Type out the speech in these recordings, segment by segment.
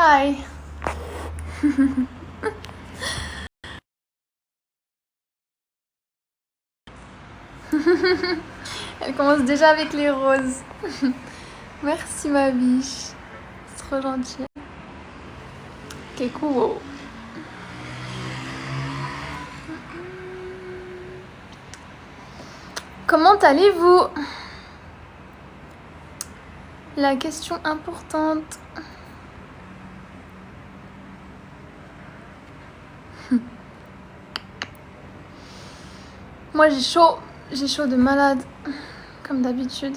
Hi. Elle commence déjà avec les roses. Merci ma biche. C'est trop gentil. Ok, cool. Comment allez-vous? La question importante. Moi j'ai chaud de malade, comme d'habitude.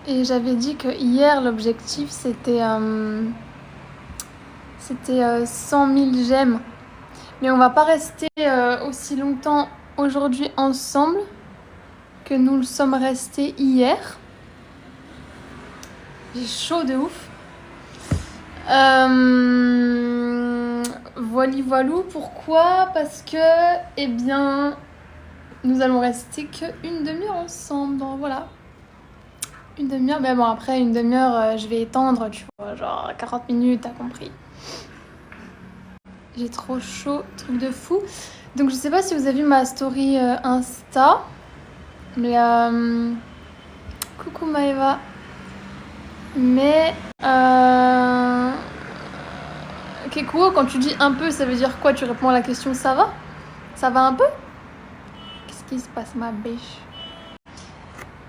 Et j'avais dit que hier l'objectif c'était 100 000 j'aime. Mais on va pas rester aussi longtemps aujourd'hui ensemble que nous le sommes restés hier. J'ai chaud de ouf. Voilou, pourquoi? Parce que, eh bien, nous allons rester qu'une demi-heure ensemble. Donc voilà. Une demi-heure, mais bon, après une demi-heure, je vais étendre, tu vois, genre 40 minutes, t'as compris. J'ai trop chaud, truc de fou. Donc je sais pas si vous avez vu ma story Insta, mais coucou Maëva. Mais ok, cool, quand tu dis un peu, ça veut dire quoi? Tu réponds à la question ça va? Ça va un peu? Qu'est-ce qui se passe ma biche?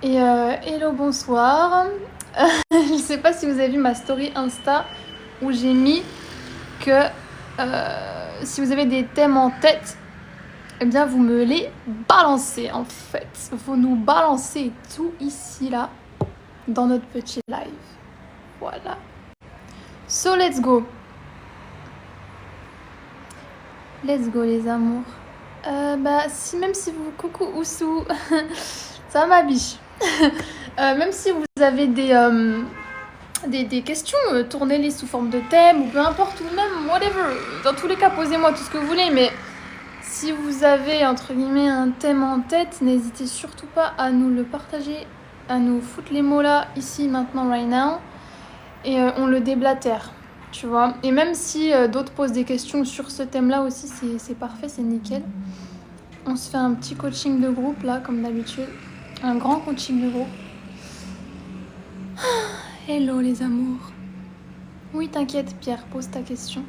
Et hello, bonsoir. Je sais pas si vous avez vu ma story Insta où j'ai mis que si vous avez des thèmes en tête, eh bien vous me les balancez en fait. Vous nous balancez tout ici là dans notre petit live. Voilà. So let's go. Let's go les amours. Même si vous... Coucou Oussou. Ça va ma biche. Même si vous avez des questions, tournez-les sous forme de thème ou peu importe, ou même whatever. Dans tous les cas, posez-moi tout ce que vous voulez, mais si vous avez entre guillemets un thème en tête, n'hésitez surtout pas à nous le partager, à nous foutre les mots là, ici, maintenant, right now, et on le déblatère, tu vois. Et même si d'autres posent des questions sur ce thème-là aussi, c'est parfait, c'est nickel. On se fait un petit coaching de groupe là, comme d'habitude. Un grand coaching de groupe. Hello les amours. Oui, t'inquiète Pierre, pose ta question.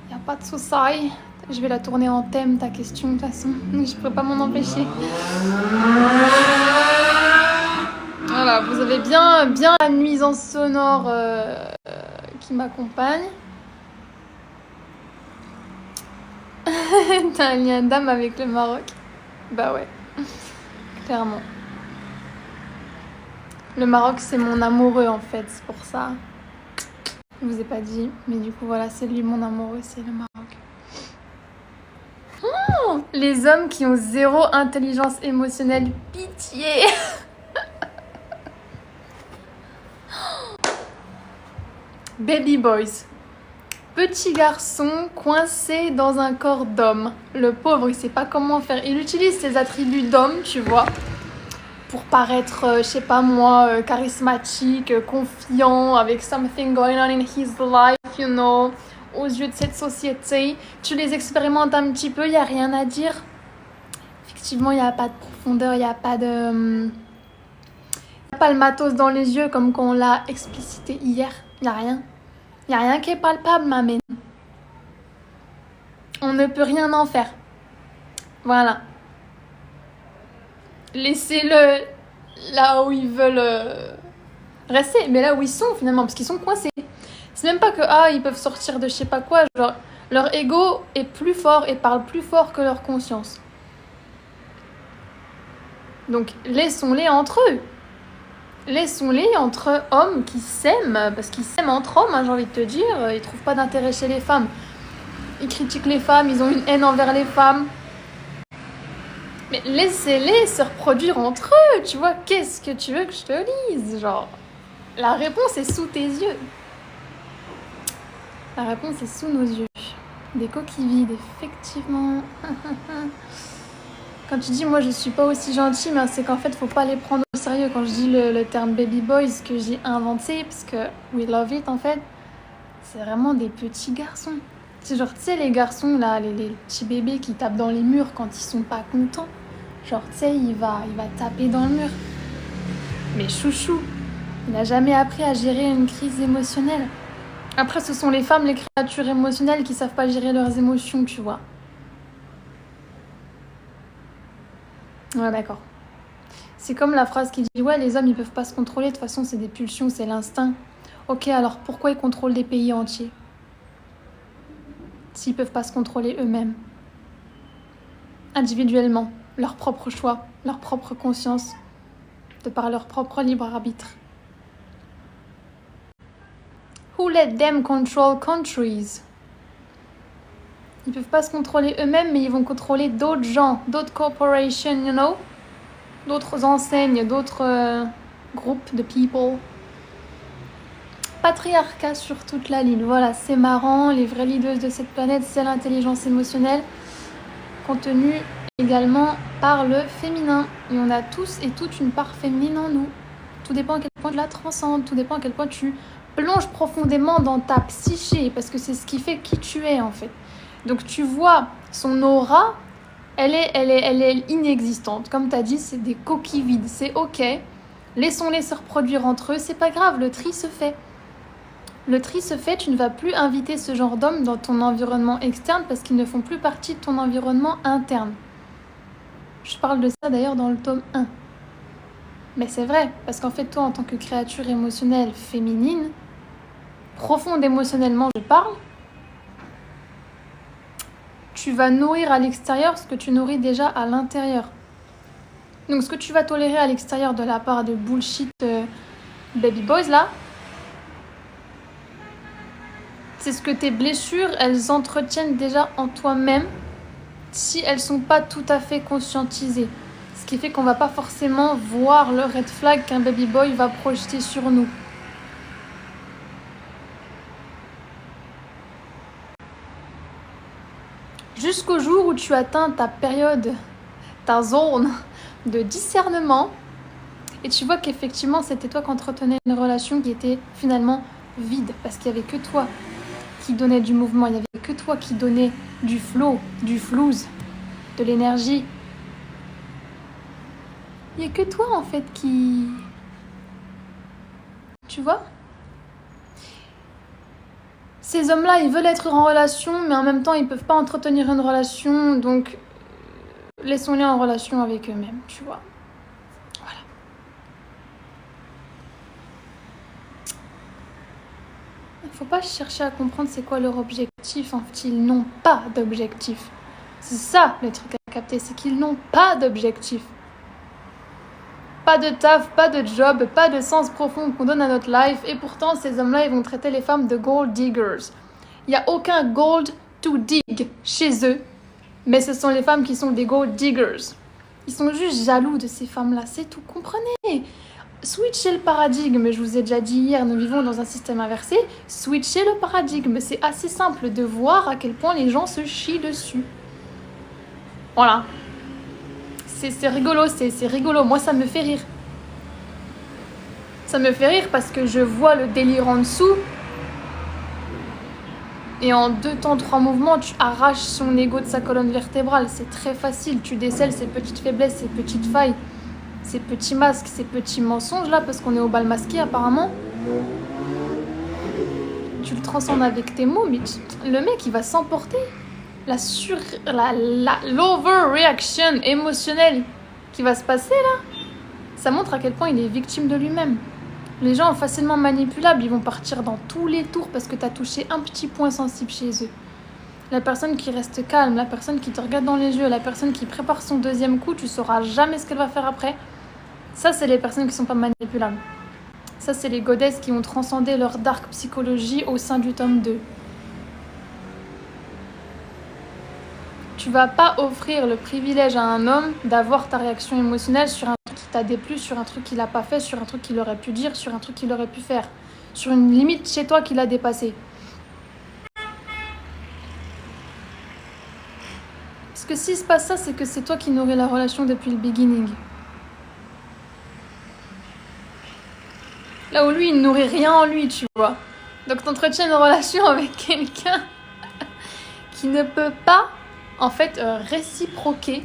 Y a pas de souci. Je vais la tourner en thème ta question de toute façon. Je pourrais pas m'en empêcher. Voilà, vous avez bien la nuisance sonore qui m'accompagne. T'as un lien d'âme avec le Maroc? Bah ouais, clairement. Le Maroc, c'est mon amoureux en fait, c'est pour ça. Je vous ai pas dit, mais du coup voilà, c'est lui mon amoureux, c'est le Maroc. Oh, les hommes qui ont zéro intelligence émotionnelle, pitié. Baby boys. Petit garçon coincé dans un corps d'homme. Le pauvre, il sait pas comment faire. Il utilise ses attributs d'homme, tu vois, pour paraître, je sais pas moi, charismatique, confiant, avec something going on in his life, you know, aux yeux de cette société. Tu les expérimentes un petit peu, il n'y a rien à dire. Effectivement, il n'y a pas de profondeur, il n'y a pas de... pas le matos dans les yeux comme qu'on l'a explicité hier. Il n'y a rien. Il n'y a rien qui est palpable, ma mène. On ne peut rien en faire. Voilà. Laissez-le là où ils veulent rester. Mais là où ils sont, finalement, parce qu'ils sont coincés. C'est même pas que, ils peuvent sortir de je sais pas quoi. Genre, leur ego est plus fort et parle plus fort que leur conscience. Donc, laissons-les entre eux. Laissons-les entre hommes qui s'aiment, parce qu'ils s'aiment entre hommes, hein, j'ai envie de te dire. Ils trouvent pas d'intérêt chez les femmes. Ils critiquent les femmes, ils ont une haine envers les femmes. Mais laissez-les se reproduire entre eux, tu vois. Qu'est-ce que tu veux que je te lise? Genre, la réponse est sous tes yeux. La réponse est sous nos yeux. Des coquilles vides, effectivement. Quand tu dis moi je suis pas aussi gentille, mais c'est qu'en fait faut pas les prendre au sérieux. Quand je dis le terme baby boys que j'ai inventé, parce que we love it en fait, c'est vraiment des petits garçons. C'est genre, tu sais, les garçons, là, les petits bébés qui tapent dans les murs quand ils sont pas contents. Genre, tu sais, il va taper dans le mur. Mais chouchou, il n'a jamais appris à gérer une crise émotionnelle. Après, ce sont les femmes, les créatures émotionnelles qui savent pas gérer leurs émotions, tu vois. Ouais, d'accord. C'est comme la phrase qui dit « Ouais, les hommes, ils peuvent pas se contrôler, de toute façon, c'est des pulsions, c'est l'instinct. » Ok, alors pourquoi ils contrôlent des pays entiers s'ils peuvent pas se contrôler eux-mêmes? Individuellement, leur propre choix, leur propre conscience, de par leur propre libre arbitre. Who let them control countries? Ils peuvent pas se contrôler eux-mêmes, mais ils vont contrôler d'autres gens, d'autres corporations, you know? D'autres enseignes, d'autres groupes de people. Patriarcat sur toute la ligne. Voilà, c'est marrant. Les vraies leaders de cette planète, c'est l'intelligence émotionnelle, contenue également par le féminin. Et on a tous et toutes une part féminine en nous. Tout dépend à quel point tu la transcendes, tout dépend à quel point tu plonges profondément dans ta psyché, parce que c'est ce qui fait qui tu es en fait. Donc tu vois, son aura, elle est inexistante. Comme tu as dit, c'est des coquilles vides. C'est ok. Laissons-les se reproduire entre eux. C'est pas grave, le tri se fait. Le tri se fait, tu ne vas plus inviter ce genre d'hommes dans ton environnement externe parce qu'ils ne font plus partie de ton environnement interne. Je parle de ça d'ailleurs dans le tome 1. Mais c'est vrai, parce qu'en fait, toi, en tant que créature émotionnelle féminine, profonde émotionnellement, je parle, tu vas nourrir à l'extérieur ce que tu nourris déjà à l'intérieur. Donc ce que tu vas tolérer à l'extérieur de la part de bullshit baby boys là, c'est ce que tes blessures, elles entretiennent déjà en toi-même si elles sont pas tout à fait conscientisées. Ce qui fait qu'on va pas forcément voir le red flag qu'un baby boy va projeter sur nous. Jusqu'au jour où tu atteins ta période, ta zone de discernement, et tu vois qu'effectivement c'était toi qui entretenais une relation qui était finalement vide, parce qu'il n'y avait que toi qui donnait du mouvement, il n'y avait que toi qui donnait du flow, du flouze, de l'énergie. Il n'y a que toi en fait qui... Tu vois ? Ces hommes-là, ils veulent être en relation, mais en même temps, ils ne peuvent pas entretenir une relation, donc laissons-les en relation avec eux-mêmes, tu vois. Voilà. Il ne faut pas chercher à comprendre c'est quoi leur objectif. En fait, ils n'ont pas d'objectif. C'est ça le truc à capter, c'est qu'ils n'ont pas d'objectif. Pas de taf, pas de job, pas de sens profond qu'on donne à notre life. Et pourtant, ces hommes-là, ils vont traiter les femmes de gold diggers. Il n'y a aucun gold to dig chez eux. Mais ce sont les femmes qui sont des gold diggers. Ils sont juste jaloux de ces femmes-là, c'est tout. Comprenez ? Switchez le paradigme. Je vous ai déjà dit hier, nous vivons dans un système inversé. Switchez le paradigme. C'est assez simple de voir à quel point les gens se chient dessus. Voilà. C'est rigolo, c'est rigolo. Moi, ça me fait rire. Ça me fait rire parce que je vois le délire en dessous. Et en 2 temps, 3 mouvements, tu arraches son ego de sa colonne vertébrale. C'est très facile. Tu décèles ses petites faiblesses, ses petites failles, ses petits masques, ses petits mensonges là, parce qu'on est au bal masqué apparemment. Tu le transcendes avec tes mots, mais le mec, il va s'emporter. L'overreaction émotionnelle qui va se passer là, ça montre à quel point il est victime de lui-même. Les gens facilement manipulables, ils vont partir dans tous les tours parce que tu as touché un petit point sensible chez eux. La personne qui reste calme, la personne qui te regarde dans les yeux, la personne qui prépare son deuxième coup, tu sauras jamais ce qu'elle va faire après. Ça, c'est les personnes qui sont pas manipulables. Ça, c'est les goddesses qui ont transcendé leur dark psychologie au sein du tome 2. Tu vas pas offrir le privilège à un homme d'avoir ta réaction émotionnelle sur un truc qui t'a déplu, sur un truc qu'il a pas fait, sur un truc qu'il aurait pu dire, sur un truc qu'il aurait pu faire, sur une limite chez toi qu'il a dépassée. Parce que s'il se passe ça, c'est que c'est toi qui nourris la relation depuis le beginning. Là où lui, il ne nourrit rien en lui, tu vois. Donc tu entretiens une relation avec quelqu'un qui ne peut pas, en fait, réciproquer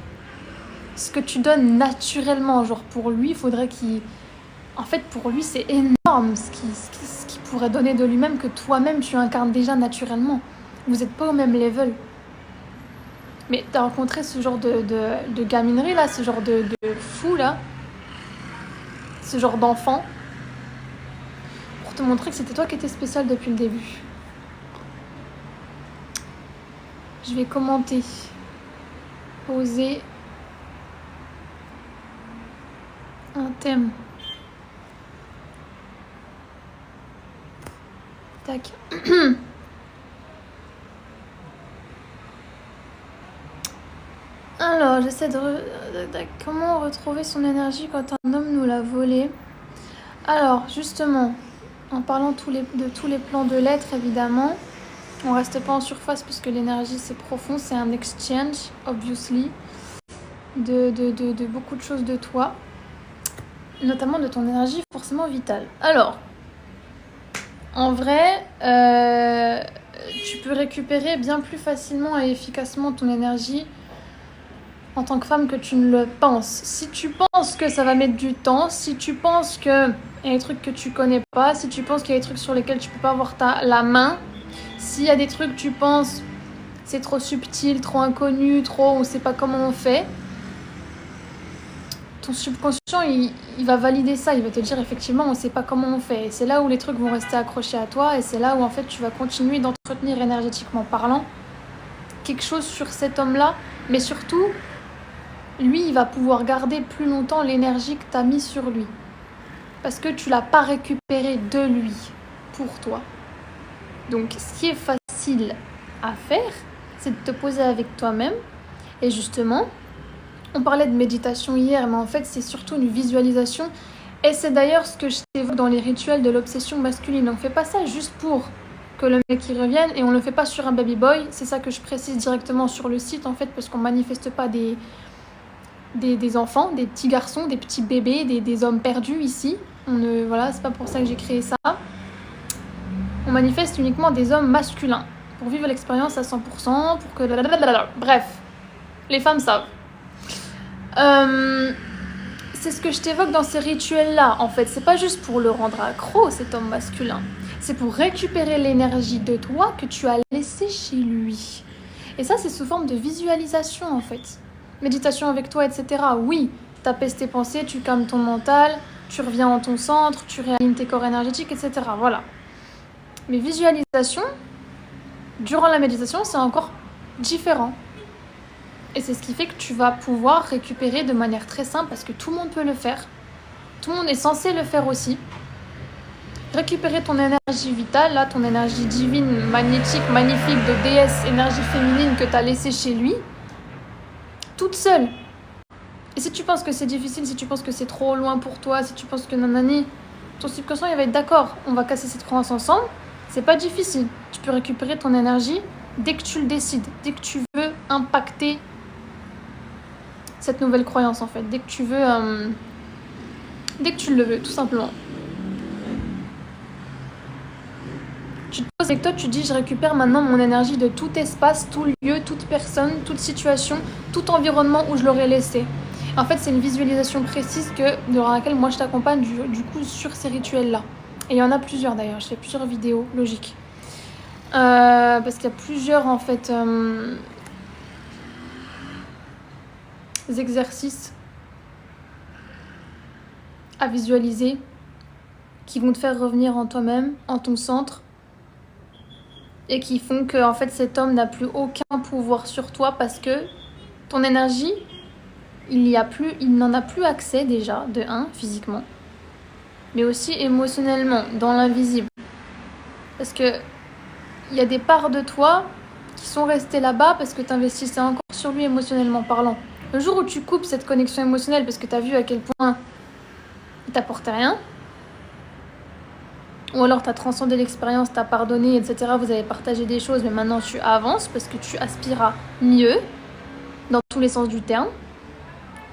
ce que tu donnes naturellement. Genre pour lui, il faudrait qu'il... En fait, pour lui, c'est énorme ce qu'il pourrait donner de lui-même que toi-même, tu incarnes déjà naturellement. Vous n'êtes pas au même level. Mais t'as rencontré ce genre de gaminerie, là, ce genre de fou, là, ce genre d'enfant, pour te montrer que c'était toi qui étais spécial depuis le début. Je vais commenter. Poser un thème. Tac. Alors, j'essaie de... Comment retrouver son énergie quand un homme nous l'a volée? Alors, justement, en parlant de tous les plans de l'être, évidemment, on reste pas en surface puisque l'énergie, c'est profond, c'est un exchange, obviously, de beaucoup de choses de toi, notamment de ton énergie forcément vitale. Alors, en vrai, tu peux récupérer bien plus facilement et efficacement ton énergie en tant que femme que tu ne le penses. Si tu penses que ça va mettre du temps, si tu penses qu'il y a des trucs que tu connais pas, si tu penses qu'il y a des trucs sur lesquels tu peux pas avoir la main, s'il y a des trucs tu penses c'est trop subtil, trop inconnu, trop on sait pas comment on fait, ton subconscient il va valider ça, il va te dire effectivement on sait pas comment on fait. Et c'est là où les trucs vont rester accrochés à toi et c'est là où en fait tu vas continuer d'entretenir énergétiquement parlant quelque chose sur cet homme-là, mais surtout lui, il va pouvoir garder plus longtemps l'énergie que tu as mis sur lui. Parce que tu l'as pas récupéré de lui, pour toi. Donc, ce qui est facile à faire, c'est de te poser avec toi-même. Et justement, on parlait de méditation hier, mais en fait, c'est surtout une visualisation. Et c'est d'ailleurs ce que je t'évoque dans les rituels de l'obsession masculine. On ne fait pas ça juste pour que le mec y revienne et on ne le fait pas sur un baby boy. C'est ça que je précise directement sur le site, en fait, parce qu'on ne manifeste pas des enfants, des petits garçons, des petits bébés, des hommes perdus ici. Voilà, c'est pas pour ça que j'ai créé ça. On manifeste uniquement des hommes masculins pour vivre l'expérience à 100%, pour que... Bref, les femmes savent. C'est ce que je t'évoque dans ces rituels-là, en fait. C'est pas juste pour le rendre accro, cet homme masculin. C'est pour récupérer l'énergie de toi que tu as laissée chez lui. Et ça, c'est sous forme de visualisation, en fait. Méditation avec toi, etc. Oui, t'apaises tes pensées, tu calmes ton mental, tu reviens en ton centre, tu réalignes tes corps énergétiques, etc. Voilà. Mais visualisation, durant la méditation, c'est encore différent. Et c'est ce qui fait que tu vas pouvoir récupérer de manière très simple, parce que tout le monde peut le faire. Tout le monde est censé le faire aussi. Récupérer ton énergie vitale, là, ton énergie divine, magnétique, magnifique, de déesse, énergie féminine que t'as laissée chez lui, toute seule. Et si tu penses que c'est difficile, si tu penses que c'est trop loin pour toi, si tu penses que nanani, ton subconscient il va être d'accord, on va casser cette croyance ensemble, c'est pas difficile. Tu peux récupérer ton énergie dès que tu le décides, dès que tu veux impacter cette nouvelle croyance en fait, dès que tu le veux, tout simplement. Tu te poses avec toi, tu dis je récupère maintenant mon énergie de tout espace, tout lieu, toute personne, toute situation, tout environnement où je l'aurais laissé. En fait, c'est une visualisation précise durant laquelle moi je t'accompagne du coup sur ces rituels-là. Et il y en a plusieurs d'ailleurs, je fais plusieurs vidéos, logique. Parce qu'il y a plusieurs en fait exercices à visualiser qui vont te faire revenir en toi-même, en ton centre, et qui font que en fait cet homme n'a plus aucun pouvoir sur toi parce que ton énergie, il n'en a plus accès déjà, de 1, physiquement, mais aussi émotionnellement, dans l'invisible. Parce que il y a des parts de toi qui sont restées là-bas parce que tu investissais encore sur lui émotionnellement parlant. Le jour où tu coupes cette connexion émotionnelle parce que tu as vu à quel point il t'apportait rien, ou alors tu as transcendé l'expérience, tu as pardonné, etc. Vous avez partagé des choses, mais maintenant tu avances parce que tu aspires à mieux, dans tous les sens du terme.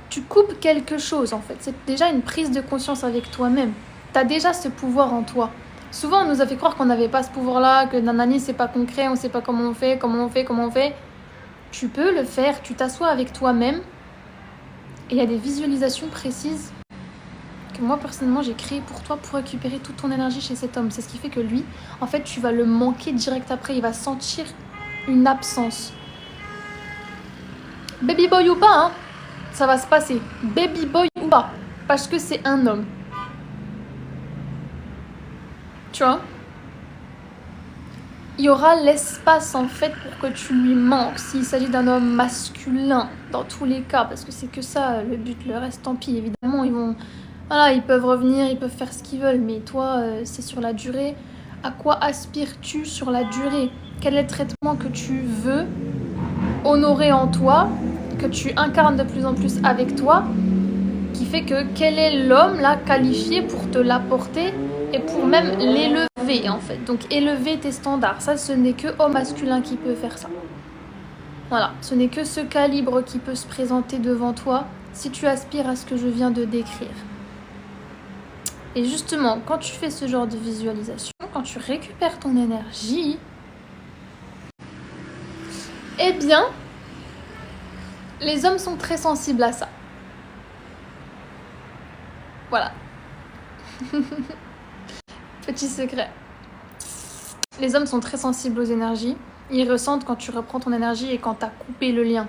Tu coupes quelque chose en fait. C'est déjà une prise de conscience avec toi-même. Tu as déjà ce pouvoir en toi. Souvent, on nous a fait croire qu'on n'avait pas ce pouvoir-là, que nanani, c'est pas concret, on sait pas comment on fait, comment on fait, comment on fait. Tu peux le faire, tu t'assois avec toi-même. Et il y a des visualisations précises que moi, personnellement, j'ai créées pour toi pour récupérer toute ton énergie chez cet homme. C'est ce qui fait que lui, en fait, tu vas le manquer direct après. Il va sentir une absence. Baby boy ou pas, hein, ça va se passer. Baby boy ou pas. Parce que c'est un homme. Tu vois? Il y aura l'espace en fait pour que tu lui manques s'il s'agit d'un homme masculin dans tous les cas, parce que c'est que ça le but. Le reste, tant pis, évidemment, ils peuvent revenir, ils peuvent faire ce qu'ils veulent, mais toi, c'est sur la durée. À quoi aspires-tu sur la durée? Quel est le traitement que tu veux honorer en toi, que tu incarnes de plus en plus avec toi, qui fait que quel est l'homme là qualifié pour te l'apporter et pour même l'élever en fait. Donc élever tes standards, ça ce n'est que homme masculin qui peut faire ça. Voilà, ce n'est que ce calibre qui peut se présenter devant toi si tu aspires à ce que je viens de décrire. Et justement, quand tu fais ce genre de visualisation, quand tu récupères ton énergie, eh bien, les hommes sont très sensibles à ça. Voilà. Petit secret. Les hommes sont très sensibles aux énergies. Ils ressentent quand tu reprends ton énergie et quand tu as coupé le lien.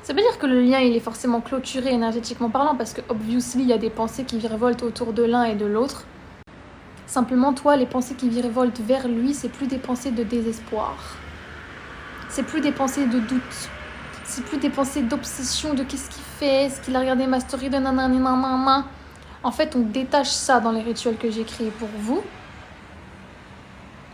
Ça veut dire que le lien il est forcément clôturé énergétiquement parlant, parce que obviously il y a des pensées qui virevoltent autour de l'un et de l'autre. Simplement toi, les pensées qui virevoltent vers lui, c'est plus des pensées de désespoir. C'est plus des pensées de doute. C'est plus des pensées d'obsession de qu'est-ce qu'il fait, est-ce qu'il a regardé ma story de nanana. En fait, on détache ça dans les rituels que j'ai créés pour vous.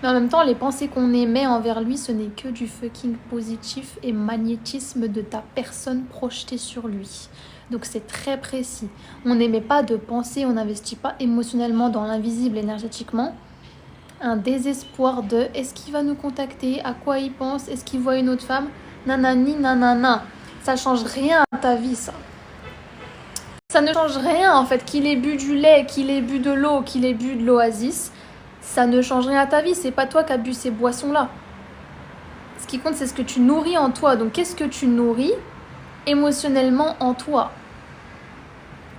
Mais en même temps, les pensées qu'on émet envers lui, ce n'est que du fucking positif et magnétisme de ta personne projetée sur lui. Donc c'est très précis. On n'émet pas de pensée, on n'investit pas émotionnellement dans l'invisible énergétiquement. Un désespoir de est-ce qu'il va nous contacter, à quoi il pense, est-ce qu'il voit une autre femme, nanani nanana. Ça change rien à ta vie, ça. Ça ne change rien en fait, qu'il ait bu du lait, qu'il ait bu de l'eau, qu'il ait bu de l'oasis. Ça ne change rien à ta vie, c'est pas toi qui as bu ces boissons-là. Ce qui compte, c'est ce que tu nourris en toi. Donc, qu'est-ce que tu nourris émotionnellement en toi?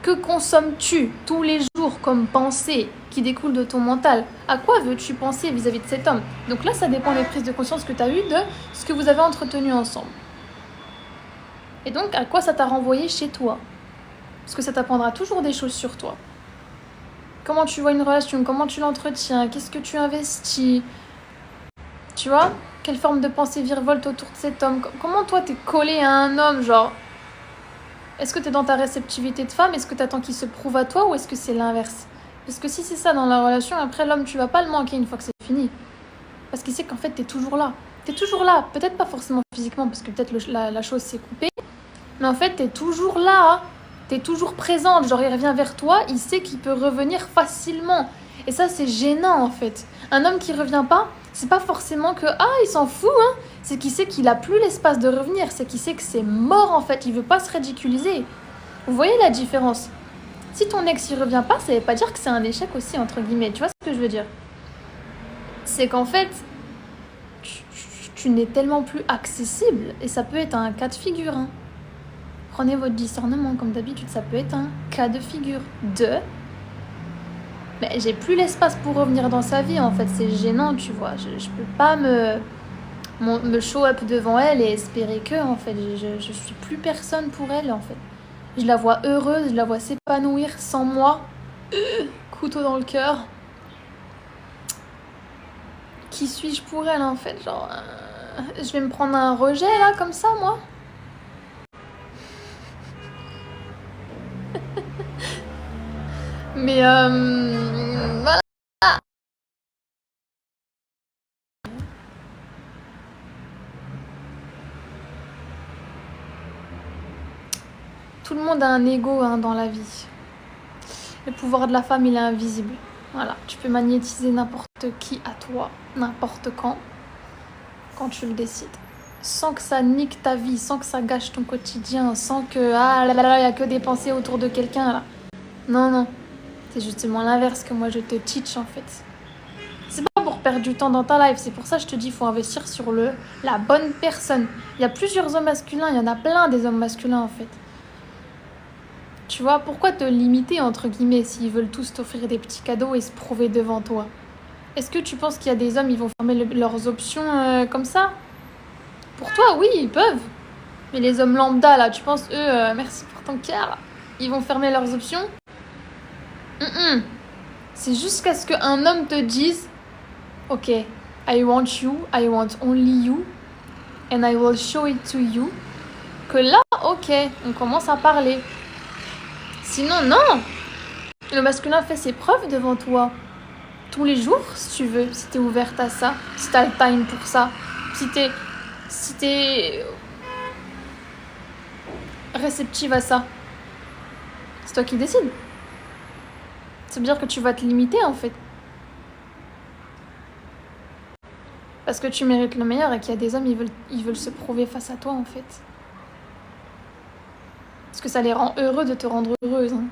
Que consommes-tu tous les jours comme pensée qui découle de ton mental? À quoi veux-tu penser vis-à-vis de cet homme? Donc là, ça dépend des prises de conscience que tu as eues de ce que vous avez entretenu ensemble. Et donc, à quoi ça t'a renvoyé chez toi? Parce que ça t'apprendra toujours des choses sur toi. Comment tu vois une relation, comment tu l'entretiens, qu'est-ce que tu investis, tu vois? Quelle forme de pensée virevolte autour de cet homme? Comment toi t'es collé à un homme, genre? Est-ce que t'es dans ta réceptivité de femme? Est-ce que t'attends qu'il se prouve à toi ou est-ce que c'est l'inverse? Parce que si c'est ça dans la relation, après l'homme tu vas pas le manquer une fois que c'est fini. Parce qu'il sait qu'en fait t'es toujours là. T'es toujours là, peut-être pas forcément physiquement parce que peut-être la chose s'est coupée. Mais en fait t'es toujours là. T'es toujours présente, genre il revient vers toi, il sait qu'il peut revenir facilement. Et ça c'est gênant en fait. Un homme qui revient pas, c'est pas forcément que il s'en fout, hein. C'est qu'il sait qu'il a plus l'espace de revenir, c'est qu'il sait que c'est mort en fait, il veut pas se ridiculiser. Vous voyez la différence? Si ton ex il revient pas, ça veut pas dire que c'est un échec aussi entre guillemets, tu vois ce que je veux dire? C'est qu'en fait, tu n'es tellement plus accessible et ça peut être un cas de figure, hein. Prenez votre discernement, comme d'habitude, ça peut être un cas de figure. Mais j'ai plus l'espace pour revenir dans sa vie, en fait, c'est gênant, tu vois. Je peux pas me show up devant elle et espérer que, en fait, je suis plus personne pour elle, en fait. Je la vois heureuse, je la vois s'épanouir sans moi. Couteau dans le cœur. Qui suis-je pour elle, en fait? Genre, je vais me prendre un rejet, là, comme ça, moi? Mais voilà. Tout le monde a un ego dans la vie. Le pouvoir de la femme, il est invisible. Voilà, tu peux magnétiser n'importe qui à toi, n'importe quand tu le décides. Sans que ça nique ta vie, sans que ça gâche ton quotidien, sans que il y a que des pensées autour de quelqu'un là. Non. C'est justement l'inverse que moi je te teach en fait. perdre du temps dans ta life. C'est pour ça que je te dis, il faut investir sur la bonne personne. Il y a plusieurs hommes masculins, il y en a plein des hommes masculins en fait. Tu vois, pourquoi te limiter entre guillemets s'ils veulent tous t'offrir des petits cadeaux et se prouver devant toi? Est-ce que tu penses qu'il y a des hommes, ils vont fermer leurs options comme ça? Pour toi, oui, ils peuvent. Mais les hommes lambda, là, tu penses, eux, merci pour ton cœur, ils vont fermer leurs options? C'est jusqu'à ce qu'un homme te dise, ok, I want you, I want only you, and I will show it to you, que là, ok, on commence à parler. Sinon, non. Le masculin fait ses preuves devant toi. Tous les jours, si tu veux, si t'es ouverte à ça, si t'as le time pour ça, si t'es réceptive à ça. C'est toi qui décides. Ça veut dire que tu vas te limiter en fait. Parce que tu mérites le meilleur et qu'il y a des hommes, ils veulent se prouver face à toi en fait. Parce que ça les rend heureux de te rendre heureuse. Hein.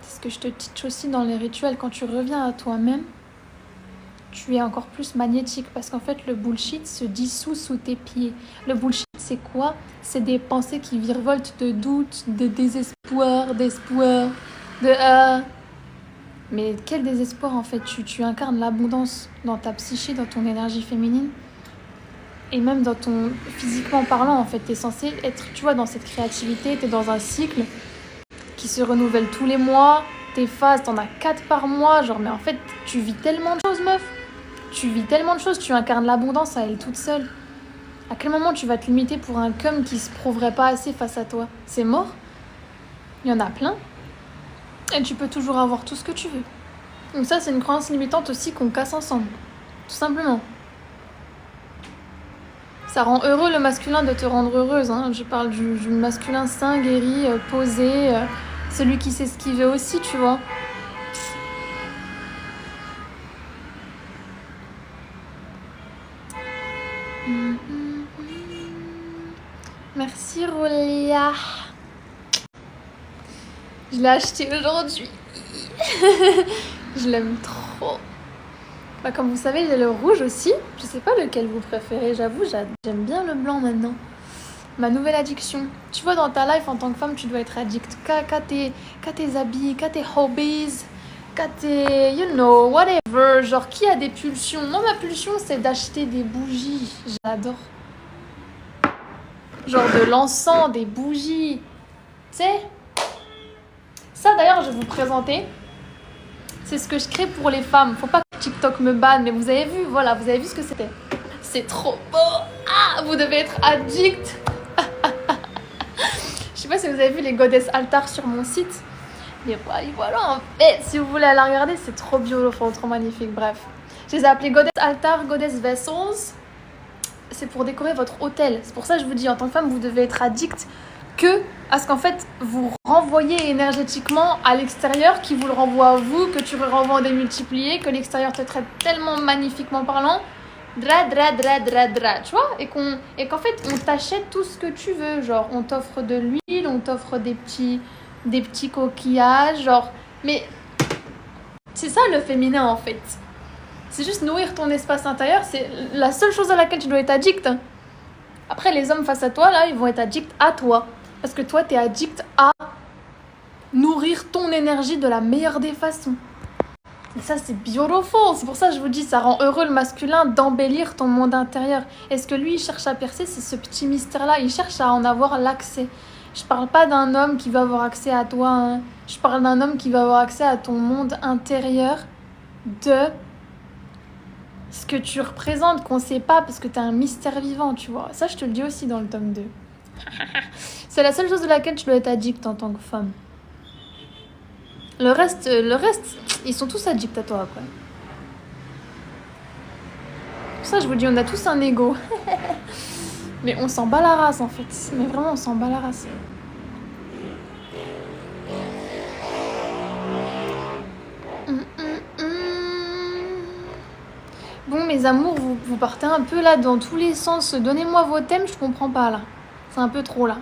C'est ce que je te teach aussi dans les rituels. Quand tu reviens à toi-même, tu es encore plus magnétique. Parce qu'en fait, le bullshit se dissout sous tes pieds. Le bullshit, c'est quoi? C'est des pensées qui virevoltent de doute, de désespoir, d'espoir, Mais quel désespoir en fait. Tu incarnes l'abondance dans ta psyché, dans ton énergie féminine. Et même dans ton... Physiquement parlant, en fait, t'es censé être, tu vois, dans cette créativité, t'es dans un cycle qui se renouvelle tous les mois. Tes phases, t'en as 4 par mois. Genre, mais en fait, tu vis tellement de choses, meuf. Tu vis tellement de choses, tu incarnes l'abondance à elle toute seule. À quel moment tu vas te limiter pour un cum qui se prouverait pas assez face à toi? C'est mort. Il y en a plein. Et tu peux toujours avoir tout ce que tu veux. Donc ça, c'est une croyance limitante aussi qu'on casse ensemble. Tout simplement. Ça rend heureux le masculin de te rendre heureuse. Hein. Je parle du masculin sain, guéri, posé, celui qui sait ce qu'il veut aussi, tu vois. Merci Rolia. Je l'ai acheté aujourd'hui. Je l'aime trop. Bah, comme vous savez, j'ai le rouge aussi. Je sais pas lequel vous préférez, j'avoue, j'aime bien le blanc maintenant. Ma nouvelle addiction. Tu vois, dans ta life, en tant que femme, tu dois être addict qu'à tes habits, qu'à tes hobbies, qu'à tes, you know, whatever. Genre, qui a des pulsions? Moi, ma pulsion, c'est d'acheter des bougies. J'adore. Genre de l'encens, des bougies. Tu sais? Ça, d'ailleurs, je vais vous présenter. C'est ce que je crée pour les femmes. Faut pas que TikTok me banne, mais vous avez vu, voilà, vous avez vu ce que c'était. C'est trop beau. Ah, vous devez être addict. Je sais pas si vous avez vu les goddess altars sur mon site. Mais voilà, en fait, si vous voulez la regarder, c'est trop beautiful, trop magnifique. Bref, je les ai appelés goddess altars, goddess vessels. C'est pour décorer votre hôtel. C'est pour ça que je vous dis, en tant que femme, vous devez être addict que à ce qu'en fait, vous renvoyez énergétiquement à l'extérieur, qui vous le renvoie à vous, que tu renvoies en démultiplié, que l'extérieur te traite tellement magnifiquement parlant. Tu vois, et qu'en fait, on t'achète tout ce que tu veux. Genre, on t'offre de l'huile, on t'offre des petits coquillages, genre... Mais c'est ça le féminin, en fait. C'est juste nourrir ton espace intérieur, c'est la seule chose à laquelle tu dois être addict. Après, les hommes face à toi, là, ils vont être addicts à toi. Parce que toi, t'es addict à nourrir ton énergie de la meilleure des façons. Et ça, c'est beautiful. C'est pour ça que je vous dis, ça rend heureux le masculin d'embellir ton monde intérieur. Et ce que lui, il cherche à percer, c'est ce petit mystère-là. Il cherche à en avoir l'accès. Je parle pas d'un homme qui va avoir accès à toi. Hein. Je parle d'un homme qui va avoir accès à ton monde intérieur de... ce que tu représentes, qu'on sait pas, parce que t'es un mystère vivant, tu vois. Ça, je te le dis aussi dans le tome 2. C'est la seule chose de laquelle tu dois être addict en tant que femme. Le reste, ils sont tous addicts à toi, après. Pour ça, je vous dis, on a tous un ego. Mais on s'en bat la race, en fait. Mais vraiment, on s'en bat la race. Bon, mes amours, vous partez un peu là dans tous les sens. Donnez-moi vos thèmes, je comprends pas là. C'est un peu trop là.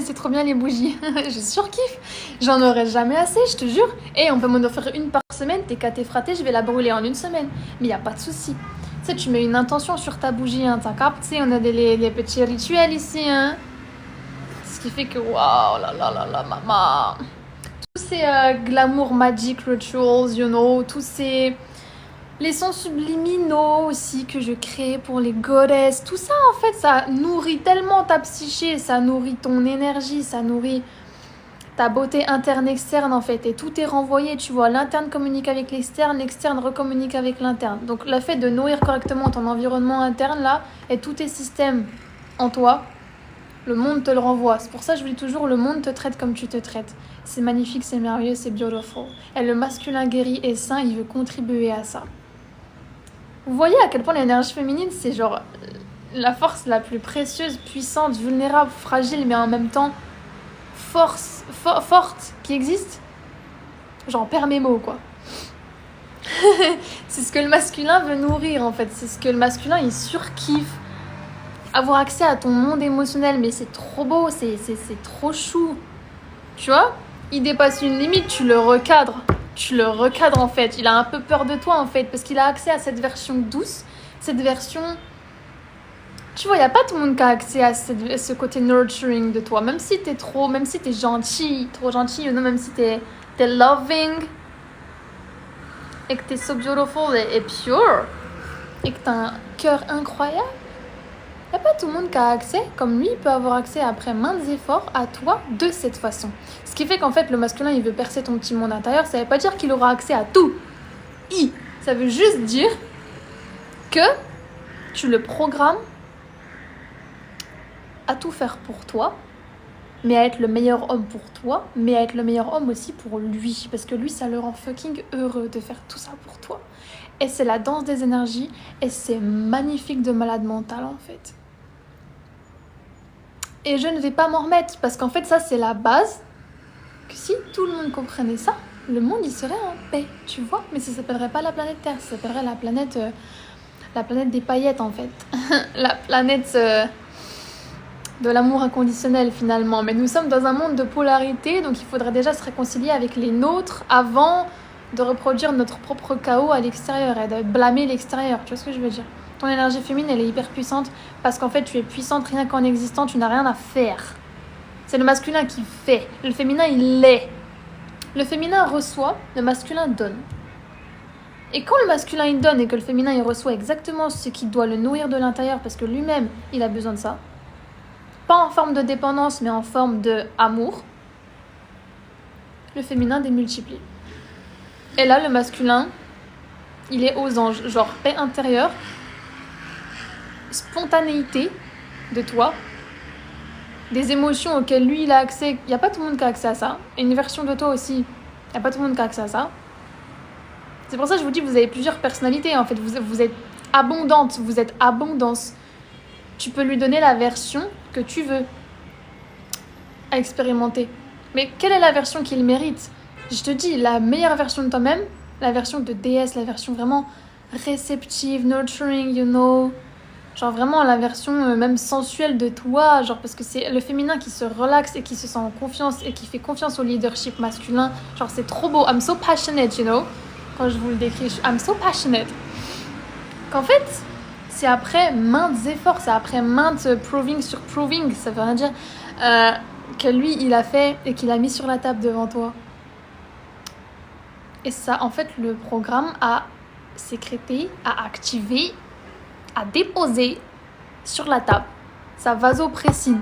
C'est trop bien les bougies. Je surkiffe. J'en aurais jamais assez, je te jure. Et on peut m'en offrir une par semaine. T'es caté fraté, je vais la brûler en une semaine. Mais y a pas de souci. Tu sais, tu mets une intention sur ta bougie, hein. T'as capté, on a les petits rituels ici, hein. Ce qui fait que, waouh, là, maman. Tous ces glamour magic rituals, you know, tous ces... Les sons subliminaux aussi que je crée pour les goddesses. Tout ça, en fait, ça nourrit tellement ta psyché, ça nourrit ton énergie, ça nourrit ta beauté interne-externe, en fait. Et tout est renvoyé, tu vois. L'interne communique avec l'externe recommunique avec l'interne. Donc, le fait de nourrir correctement ton environnement interne, là, et tous tes systèmes en toi, le monde te le renvoie. C'est pour ça que je vous dis toujours, le monde te traite comme tu te traites. C'est magnifique, c'est merveilleux, c'est beautiful. Et le masculin guéri et sain, il veut contribuer à ça. Vous voyez à quel point l'énergie féminine, c'est genre la force la plus précieuse, puissante, vulnérable, fragile, mais en même temps forte qui existe. J'en perds mes mots, quoi. C'est ce que le masculin veut nourrir, en fait. C'est ce que le masculin, il surkiffe. Avoir accès à ton monde émotionnel, mais c'est trop beau, c'est trop chou. Tu vois, il dépasse une limite, tu le recadres. Tu le recadres, en fait. Il a un peu peur de toi, en fait, parce qu'il a accès à cette version douce, cette version... Tu vois, il n'y a pas tout le monde qui a accès à ce côté nurturing de toi. Même si t'es gentil, trop gentil, ou non, même si t'es loving, et que t'es so beautiful et pure, et que t'as un cœur incroyable, il n'y a pas tout le monde qui a accès, comme lui, il peut avoir accès après maintes efforts à toi de cette façon. Ce qui fait qu'en fait, le masculin, il veut percer ton petit monde intérieur, ça ne veut pas dire qu'il aura accès à tout. Ça veut juste dire que tu le programmes à tout faire pour toi, mais à être le meilleur homme pour toi, mais à être le meilleur homme aussi pour lui. Parce que lui, ça le rend fucking heureux de faire tout ça pour toi. Et c'est la danse des énergies, et c'est magnifique de malade mental, en fait. Et je ne vais pas m'en remettre, parce qu'en fait, ça, c'est la base. Que si tout le monde comprenait ça, le monde, il serait en paix, tu vois. Mais ça s'appellerait pas la planète Terre, ça s'appellerait la planète des paillettes, en fait. La planète de l'amour inconditionnel, finalement. Mais nous sommes dans un monde de polarité, donc il faudrait déjà se réconcilier avec les nôtres avant de reproduire notre propre chaos à l'extérieur et de blâmer l'extérieur. Tu vois ce que je veux dire ? Ton énergie féminine, elle est hyper puissante parce qu'en fait, tu es puissante rien qu'en existant, tu n'as rien à faire. C'est le masculin qui fait. Le féminin, il est. Le féminin reçoit, le masculin donne. Et quand le masculin, il donne et que le féminin, il reçoit exactement ce qui doit le nourrir de l'intérieur parce que lui-même, il a besoin de ça. Pas en forme de dépendance, mais en forme d'amour. Le féminin démultiplie. Et là, le masculin, il est aux anges. Genre paix intérieure, spontanéité de toi, des émotions auxquelles lui, il a accès. Il n'y a pas tout le monde qui a accès à ça. Et une version de toi aussi, il n'y a pas tout le monde qui a accès à ça. C'est pour ça que je vous dis, vous avez plusieurs personnalités, en fait. Vous êtes abondante, vous êtes abondance. Tu peux lui donner la version que tu veux à expérimenter. Mais quelle est la version qu'il mérite ? Je te dis, la meilleure version de toi-même, la version de déesse, la version vraiment réceptive, nurturing, you know. Genre vraiment la version même sensuelle de toi, genre parce que c'est le féminin qui se relaxe et qui se sent en confiance et qui fait confiance au leadership masculin. Genre c'est trop beau, I'm so passionate, you know. Quand je vous le décris, I'm so passionate. Qu'en fait, c'est après maintes efforts, c'est après maintes proving sur proving, ça veut rien dire, que lui il a fait et qu'il a mis sur la table devant toi. Et ça, en fait, le programme a sécrété, a activé, a déposé sur la table sa vasopressine.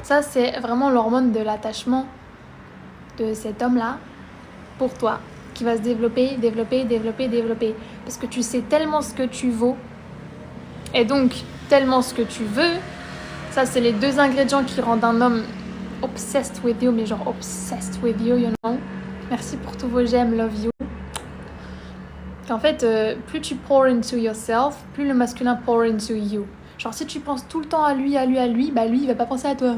Ça, c'est vraiment l'hormone de l'attachement de cet homme-là pour toi, qui va se développer. Parce que tu sais tellement ce que tu vaux. Et donc, tellement ce que tu veux. Ça, c'est les deux ingrédients qui rendent un homme obsessed with you, mais genre obsessed with you, you know. Merci pour tous vos j'aime, love you. En fait, plus tu pour into yourself, plus le masculin pour into you. Genre, si tu penses tout le temps à lui, bah lui, il va pas penser à toi.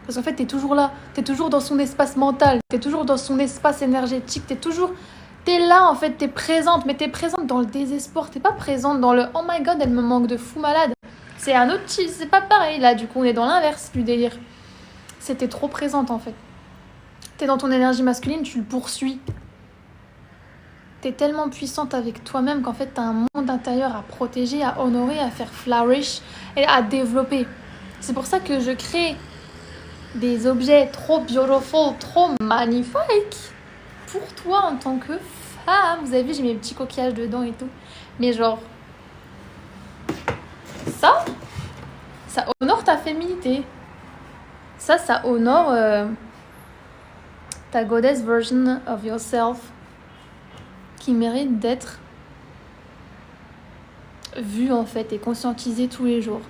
Parce qu'en fait, t'es toujours là. T'es toujours dans son espace mental. T'es toujours dans son espace énergétique. T'es là, en fait, t'es présente. Mais t'es présente dans le désespoir. T'es pas présente dans le « Oh my God, elle me manque de fou malade ». C'est un autre... C'est pas pareil, là. Du coup, on est dans l'inverse du délire. c'est t'es trop présente en fait. T'es dans ton énergie masculine, tu le poursuis. T'es tellement puissante avec toi-même qu'en fait t'as un monde intérieur à protéger, à honorer, à faire flourish et à développer. C'est pour ça que je crée des objets trop beautiful, trop magnifiques pour toi en tant que femme. Vous avez vu, j'ai mes petits coquillages dedans et tout. Mais genre, ça honore ta féminité. Ça honore ta goddess version of yourself qui mérite d'être vue en fait et conscientisée tous les jours.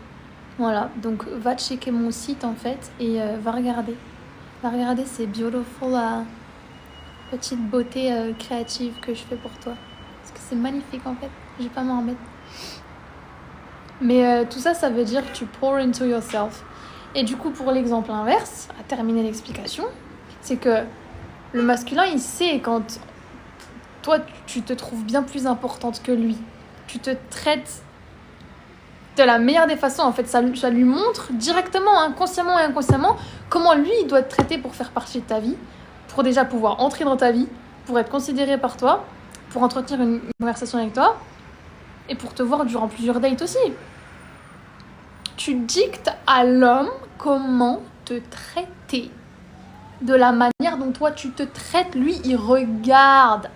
Voilà, donc va checker mon site en fait et va regarder. Va regarder ces beautiful petites beautés créatives que je fais pour toi. Parce que c'est magnifique en fait, je vais pas m'en remettre. Mais tout ça, ça veut dire que tu pour into yourself. Et du coup, pour l'exemple inverse, à terminer l'explication, c'est que le masculin, il sait quand toi, tu te trouves bien plus importante que lui. Tu te traites de la meilleure des façons. En fait, ça lui montre directement, inconsciemment et inconsciemment, comment lui, il doit te traiter pour faire partie de ta vie, pour déjà pouvoir entrer dans ta vie, pour être considéré par toi, pour entretenir une conversation avec toi, et pour te voir durant plusieurs dates aussi. Tu dictes à l'homme comment te traiter. De la manière dont toi tu te traites, lui, il regarde.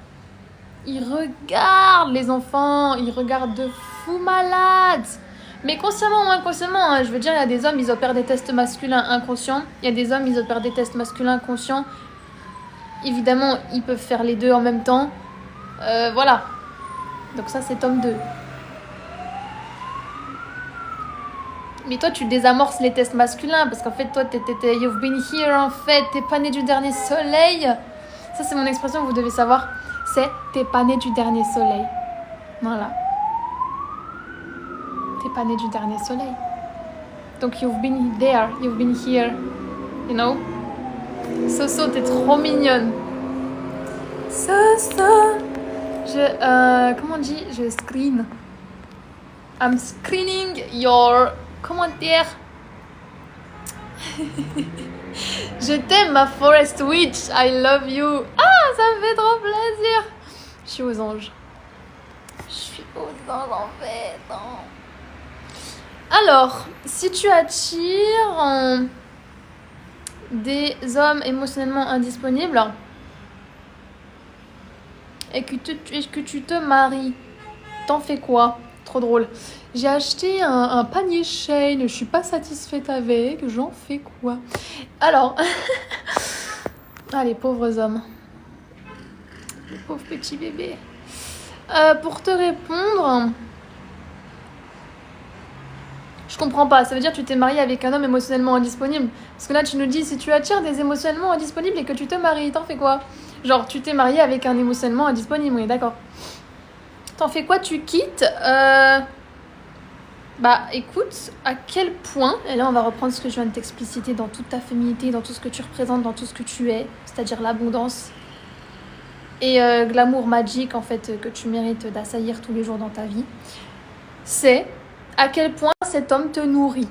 Il regarde les enfants, il regarde de fou malade. Mais consciemment ou inconsciemment, je veux dire, il y a des hommes, ils opèrent des tests masculins inconscients. Il y a des hommes, ils opèrent des tests masculins conscients. Évidemment, ils peuvent faire les deux en même temps. Voilà. Donc ça, c'est tome 2. Mais toi, tu désamorces les tests masculins parce qu'en fait, toi, you've been here, en fait. T'es pas né du dernier soleil. Ça, c'est mon expression que vous devez savoir. C'est t'es pas né du dernier soleil. Voilà. T'es pas né du dernier soleil. Donc, you've been there, you've been here. You know? Soso, t'es trop mignonne. Soso. Comment on dit? Je screen. I'm screening your commentaires. Je t'aime, ma Forest Witch. I love you. Ah, ça me fait trop plaisir. Je suis aux anges. Je suis aux anges en fait. Alors, si tu attires des hommes émotionnellement indisponibles et que tu te maries, t'en fais quoi? Trop drôle. J'ai acheté un panier Shein, je suis pas satisfaite avec, j'en fais quoi? Alors, les pauvres hommes. Les pauvres petits bébés. Pour te répondre, je comprends pas. Ça veut dire que tu t'es marié avec un homme émotionnellement indisponible. Parce que là, tu nous dis, si tu attires des émotionnellement indisponibles et que tu te maries, t'en fais quoi? Genre, tu t'es marié avec un émotionnellement indisponible, oui, d'accord. T'en fais quoi? Tu quittes Bah, écoute, à quel point... Et là, on va reprendre ce que je viens de t'expliciter dans toute ta féminité, dans tout ce que tu représentes, dans tout ce que tu es. C'est-à-dire l'abondance. Et l'amour magique, en fait, que tu mérites d'assaillir tous les jours dans ta vie. C'est à quel point cet homme te nourrit.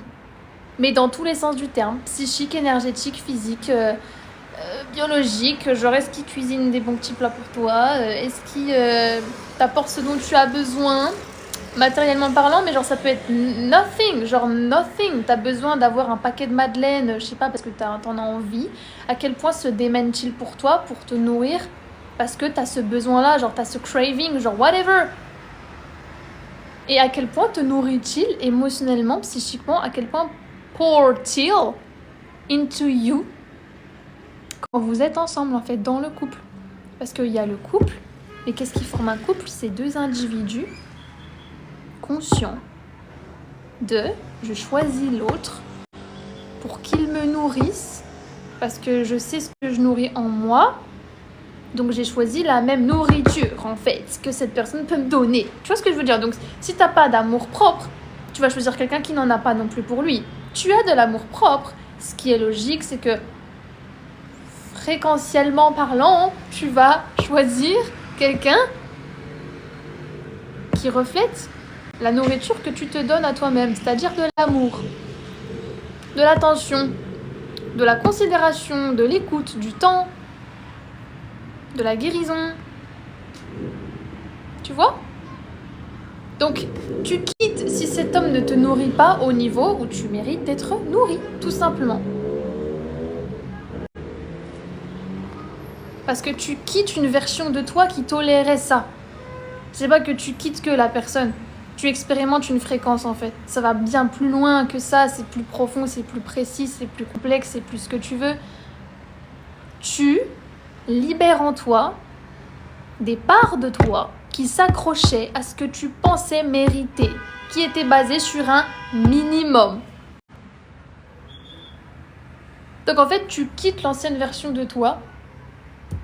Mais dans tous les sens du terme. Psychique, énergétique, physique, biologique. Genre, est-ce qu'il cuisine des bons petits plats pour toi? Est-ce qu'il t'apporte ce dont tu as besoin? Matériellement parlant, mais genre ça peut être nothing. Genre nothing. T'as besoin d'avoir un paquet de madeleine, je sais pas, parce que t'en as envie. À quel point se démène-t-il pour toi, pour te nourrir? Parce que t'as ce besoin-là, genre t'as ce craving, genre whatever. Et à quel point te nourrit-il émotionnellement, psychiquement? À quel point pour-t-il into you quand vous êtes ensemble, en fait, dans le couple? Parce qu'il y a le couple, mais qu'est-ce qui forme un couple? C'est deux individus conscients de je choisis l'autre pour qu'il me nourrisse, parce que je sais ce que je nourris en moi. Donc j'ai choisi la même nourriture en fait que cette personne peut me donner. Tu vois ce que je veux dire? Donc si t'as pas d'amour propre, tu vas choisir quelqu'un qui n'en a pas non plus pour lui. Tu as de l'amour propre. Ce qui est logique, c'est que fréquentiellement parlant, tu vas choisir quelqu'un qui reflète la nourriture que tu te donnes à toi-même, c'est-à-dire de l'amour, de l'attention, de la considération, de l'écoute, du temps, de la guérison. Tu vois ? Donc, tu quittes si cet homme ne te nourrit pas au niveau où tu mérites d'être nourri, tout simplement. Parce que tu quittes une version de toi qui tolérait ça. C'est pas que tu quittes que la personne. Tu expérimentes une fréquence en fait. Ça va bien plus loin que ça, c'est plus profond, c'est plus précis, c'est plus complexe, c'est plus ce que tu veux. Tu libères en toi des parts de toi qui s'accrochaient à ce que tu pensais mériter, qui étaient basées sur un minimum. Donc en fait, tu quittes l'ancienne version de toi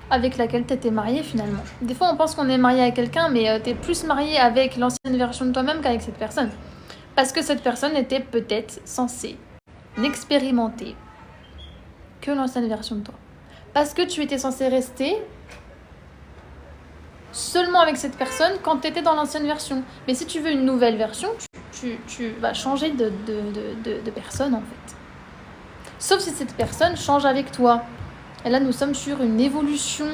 avec laquelle tu étais marié finalement. Des fois, on pense qu'on est marié à quelqu'un, mais tu es plus marié avec l'ancienne version de toi-même qu'avec cette personne. Parce que cette personne était peut-être censée n'expérimenter que l'ancienne version de toi. Parce que tu étais censé rester seulement avec cette personne quand tu étais dans l'ancienne version. Mais si tu veux une nouvelle version, tu vas changer de personne en fait. Sauf si cette personne change avec toi. Et là, nous sommes sur une évolution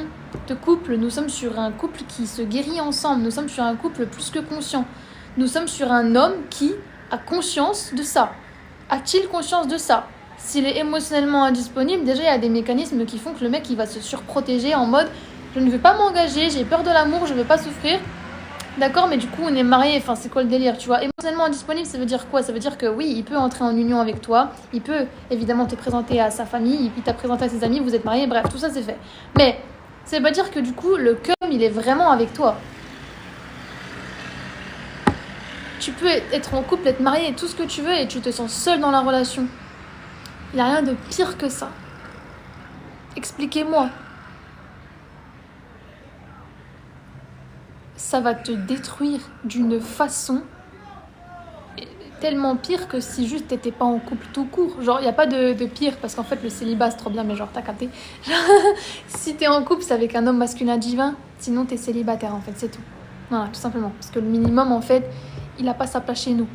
de couple. Nous sommes sur un couple qui se guérit ensemble. Nous sommes sur un couple plus que conscient. Nous sommes sur un homme qui a conscience de ça. A-t-il conscience de ça ? S'il est émotionnellement indisponible, déjà, il y a des mécanismes qui font que le mec, il va se surprotéger en mode « Je ne veux pas m'engager, j'ai peur de l'amour, je ne veux pas souffrir. » D'accord, mais du coup, on est mariés. Enfin, c'est quoi le délire, tu vois ? Émotionnellement indisponible, ça veut dire quoi ? Ça veut dire que oui, il peut entrer en union avec toi. Il peut évidemment te présenter à sa famille. Il t'a présenté à ses amis. Vous êtes mariés. Bref, tout ça, c'est fait. Mais ça veut pas dire que du coup, le cum, il est vraiment avec toi. Tu peux être en couple, être marié, tout ce que tu veux, et tu te sens seul dans la relation. Il n'y a rien de pire que ça. Expliquez-moi. Ça va te détruire d'une façon tellement pire que si juste t'étais pas en couple tout court. Genre, il n'y a pas de pire, parce qu'en fait, le célibat, c'est trop bien, mais genre, t'as capté. Si t'es en couple, c'est avec un homme masculin divin, sinon t'es célibataire, en fait, c'est tout. Voilà, tout simplement. Parce que le minimum, en fait, il n'a pas sa place chez nous.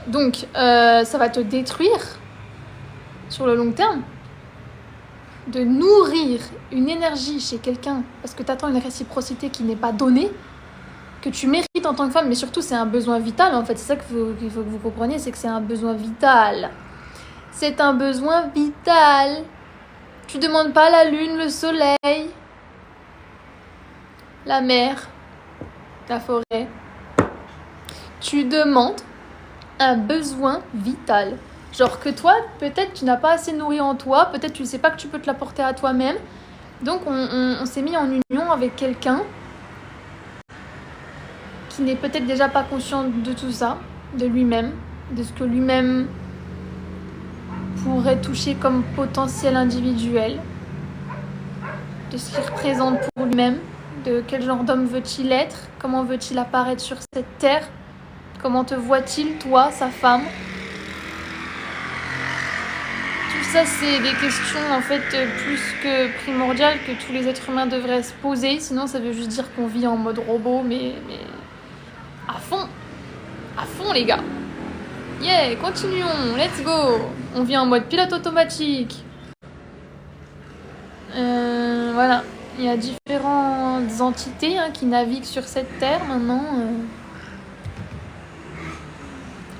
Donc, ça va te détruire sur le long terme. De nourrir une énergie chez quelqu'un parce que tu attends une réciprocité qui n'est pas donnée, que tu mérites en tant que femme, mais surtout c'est un besoin vital en fait, c'est ça qu'il faut que vous compreniez, c'est que c'est un besoin vital. C'est un besoin vital. Tu demandes pas la lune, le soleil, la mer, la forêt. Tu demandes un besoin vital. Genre que toi, peut-être tu n'as pas assez nourri en toi, peut-être tu ne sais pas que tu peux te l'apporter à toi-même. Donc on s'est mis en union avec quelqu'un qui n'est peut-être déjà pas conscient de tout ça, de lui-même, de ce que lui-même pourrait toucher comme potentiel individuel, de ce qu'il représente pour lui-même, de quel genre d'homme veut-il être, comment veut-il apparaître sur cette terre, comment te voit-il, toi, sa femme. Ça, c'est des questions en fait plus que primordiales que tous les êtres humains devraient se poser. Sinon, ça veut juste dire qu'on vit en mode robot, mais à fond les gars. Yeah, continuons, let's go. On vit en mode pilote automatique. Voilà, il y a différentes entités qui naviguent sur cette terre maintenant.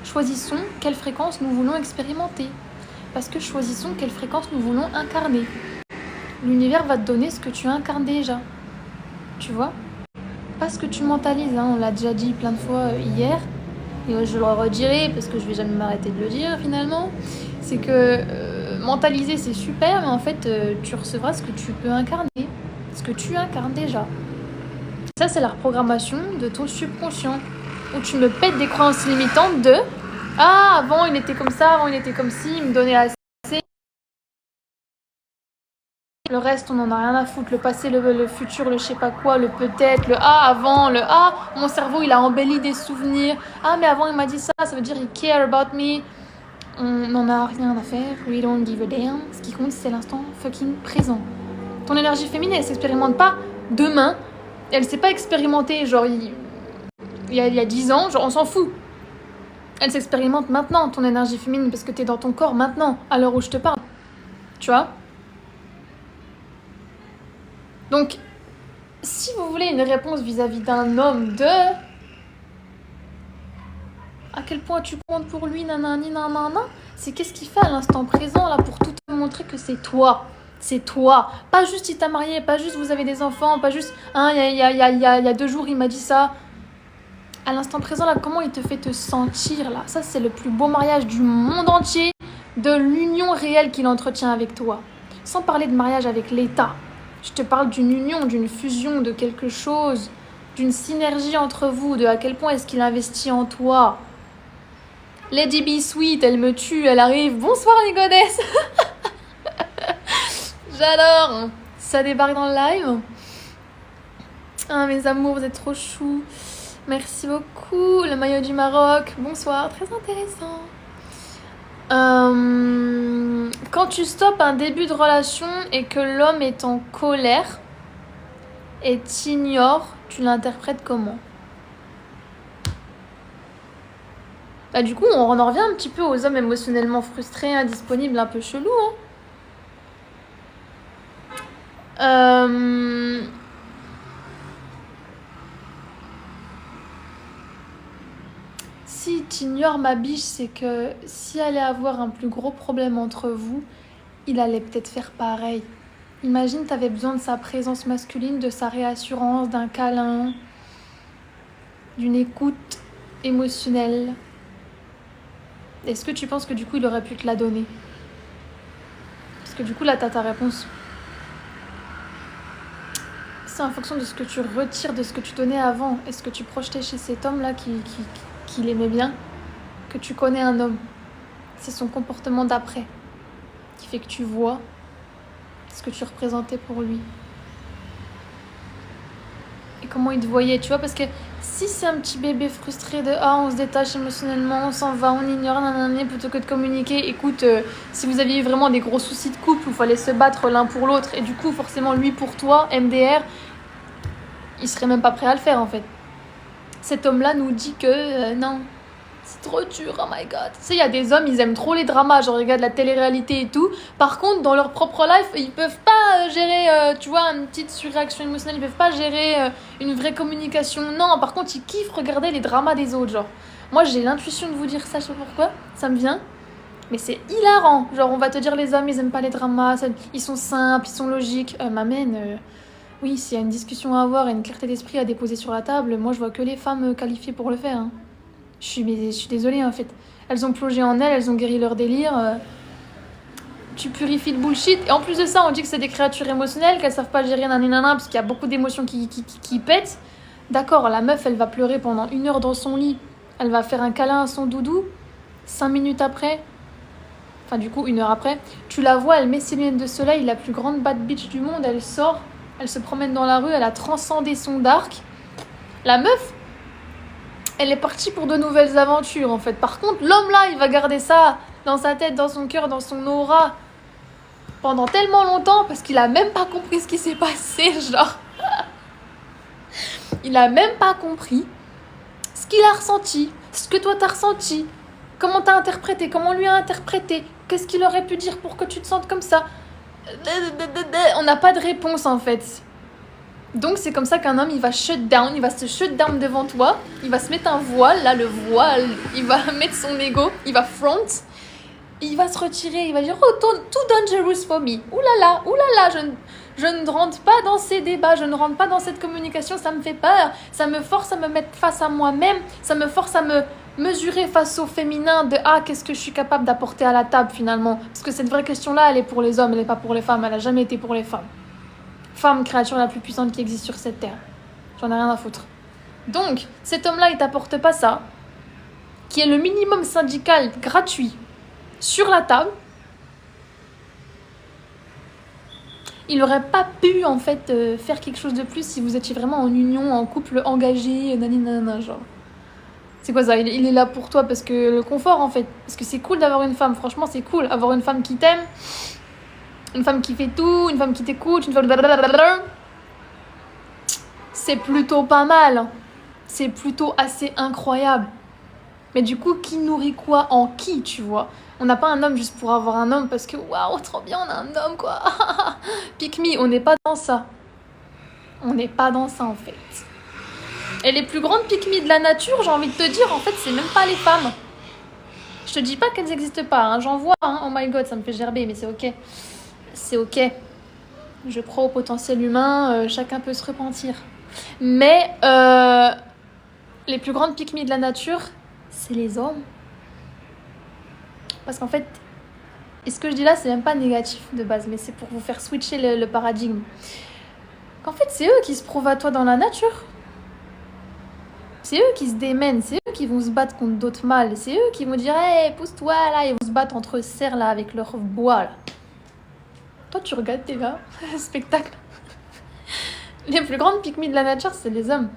Choisissons quelle fréquence nous voulons expérimenter. Parce que choisissons quelle fréquence nous voulons incarner. L'univers va te donner ce que tu incarnes déjà. Tu vois ? Pas ce que tu mentalises. On l'a déjà dit plein de fois hier. Et je le redirai parce que je vais jamais m'arrêter de le dire finalement. C'est que mentaliser c'est super, mais en fait tu recevras ce que tu peux incarner. Ce que tu incarnes déjà. Ça c'est la reprogrammation de ton subconscient. Où tu me pètes des croyances limitantes de « Ah, avant il était comme ça, avant il était comme ci, il me donnait assez. » Le reste, on n'en a rien à foutre. Le passé, le futur, le je sais pas quoi, le peut-être, le « Ah, avant », le « Ah, mon cerveau, il a embelli des souvenirs. Ah, mais avant, il m'a dit ça, ça veut dire il care about me. » On n'en a rien à faire. We don't give a damn. Ce qui compte, c'est l'instant fucking présent. Ton énergie féminine, elle s'expérimente pas demain. Elle s'est pas expérimentée, genre, il y a 10 ans, genre, on s'en fout. Elle s'expérimente maintenant, ton énergie féminine, parce que t'es dans ton corps maintenant, à l'heure où je te parle. vois. Donc, si vous voulez une réponse vis-à-vis d'un homme de... À quel point tu comptes pour lui, nanani, nanana, c'est qu'est-ce qu'il fait à l'instant présent, là, pour tout te montrer que c'est toi. C'est toi. Pas juste il t'a marié, pas juste vous avez des enfants, pas juste... Hein, il y a 2 jours, il m'a dit ça. À l'instant présent, là, comment il te fait te sentir, là. Ça, c'est le plus beau mariage du monde entier, de l'union réelle qu'il entretient avec toi. Sans parler de mariage avec l'État. Je te parle d'une union, d'une fusion, de quelque chose, d'une synergie entre vous, de à quel point est-ce qu'il investit en toi. Lady Be Sweet, elle me tue, elle arrive. Bonsoir les godesses. J'adore. Ça débarque dans le live. Ah mes amours, vous êtes trop choux. Merci beaucoup. Le maillot du Maroc. Bonsoir, très intéressant. Quand tu stoppes un début de relation et que l'homme est en colère et t'ignore, tu l'interprètes comment? Bah du coup, on en revient un petit peu aux hommes émotionnellement frustrés, indisponibles, un peu chelous. Si t'ignores ma biche, c'est que si allait avoir un plus gros problème entre vous, il allait peut-être faire pareil. Imagine, t'avais besoin de sa présence masculine, de sa réassurance, d'un câlin, d'une écoute émotionnelle. Est-ce que tu penses que du coup, il aurait pu te la donner? Parce que du coup, là, t'as ta réponse. C'est en fonction de ce que tu retires de ce que tu donnais avant. Est-ce que tu projetais chez cet homme-là qui l'aimait bien? Que tu connais un homme. C'est son comportement d'après qui fait que tu vois ce que tu représentais pour lui. Et comment il te voyait, tu vois, parce que si c'est un petit bébé frustré de on se détache émotionnellement, on s'en va, on ignore, nanana, plutôt que de communiquer, écoute, si vous aviez eu vraiment des gros soucis de couple où il fallait se battre l'un pour l'autre, et du coup, forcément, lui pour toi, MDR, il serait même pas prêt à le faire en fait. Cet homme-là nous dit que non, c'est trop dur, oh my god. Tu sais, il y a des hommes, ils aiment trop les dramas, genre ils regardent la télé-réalité et tout. Par contre, dans leur propre life, ils peuvent pas gérer, tu vois, une petite surréaction émotionnelle, ils peuvent pas gérer une vraie communication. Non, par contre, ils kiffent regarder les dramas des autres, genre. Moi, j'ai l'intuition de vous dire ça, je sais pas pourquoi, ça me vient. Mais c'est hilarant. Genre, on va te dire les hommes, ils aiment pas les dramas, ils sont simples, ils sont logiques. M'amène... Oui, s'il y a une discussion à avoir et une clarté d'esprit à déposer sur la table, moi, je vois que les femmes qualifiées pour le faire, hein. Je suis désolée en fait. Elles ont plongé en elles ont guéri leur délire. Tu purifies le bullshit. Et en plus de ça, on dit que c'est des créatures émotionnelles, qu'elles savent pas gérer nanana, parce qu'il y a beaucoup d'émotions qui pètent. D'accord, la meuf, elle va pleurer pendant 1 heure dans son lit. Elle va faire un câlin à son doudou. 5 minutes après, enfin du coup 1 heure après, tu la vois, elle met ses lunettes de soleil, la plus grande bad bitch du monde, elle sort, elle se promène dans la rue, elle a transcendé son dark. La meuf, elle est partie pour de nouvelles aventures en fait. Par contre, l'homme là, il va garder ça dans sa tête, dans son cœur, dans son aura pendant tellement longtemps parce qu'il a même pas compris ce qui s'est passé, genre. Il a même pas compris ce qu'il a ressenti, ce que toi t'as ressenti, comment t'as interprété, comment lui a interprété, qu'est-ce qu'il aurait pu dire pour que tu te sentes comme ça. On n'a pas de réponse en fait. Donc c'est comme ça qu'un homme il va shut down, il va se shut down devant toi, il va se mettre un voile, là le voile, il va mettre son ego, il va front, il va se retirer, il va dire oh too dangerous for me, oulala, je ne rentre pas dans ces débats, je ne rentre pas dans cette communication, ça me fait peur, ça me force à me mettre face à moi-même, ça me force à me mesurer face au féminin de qu'est-ce que je suis capable d'apporter à la table finalement, parce que cette vraie question là elle est pour les hommes, elle n'est pas pour les femmes, elle n'a jamais été pour les femmes. Femme, créature la plus puissante qui existe sur cette terre. J'en ai rien à foutre. Donc, cet homme-là, il t'apporte pas ça, qui est le minimum syndical gratuit sur la table. Il aurait pas pu, en fait, faire quelque chose de plus si vous étiez vraiment en union, en couple engagé, nanana, genre. C'est quoi ça? Il est là pour toi parce que le confort, en fait. Parce que c'est cool d'avoir une femme, franchement, c'est cool. Avoir une femme qui t'aime. Une femme qui fait tout, une femme qui t'écoute, une femme... C'est plutôt pas mal. C'est plutôt assez incroyable. Mais du coup, qui nourrit quoi en qui, tu vois? On n'a pas un homme juste pour avoir un homme parce que waouh, trop bien, on a un homme quoi. Pick me, on n'est pas dans ça. On n'est pas dans ça en fait. Et les plus grandes pick me de la nature, j'ai envie de te dire, en fait, c'est même pas les femmes. Je te dis pas qu'elles n'existent pas, hein. J'en vois, hein. Oh my god, ça me fait gerber, mais c'est ok. C'est ok. Je crois au potentiel humain, chacun peut se repentir. Mais les plus grandes pick me de la nature, c'est les hommes. Parce qu'en fait, et ce que je dis là, c'est même pas négatif de base, mais c'est pour vous faire switcher le paradigme. Qu'en fait, c'est eux qui se prouvent à toi dans la nature. C'est eux qui se démènent, c'est eux qui vont se battre contre d'autres mâles, c'est eux qui vont dire hey, pousse-toi là, ils vont se battre entre cerfs là avec leur bois là. Toi, tu regardes tes gars, spectacle. Les plus grandes pick me de la nature, c'est les hommes.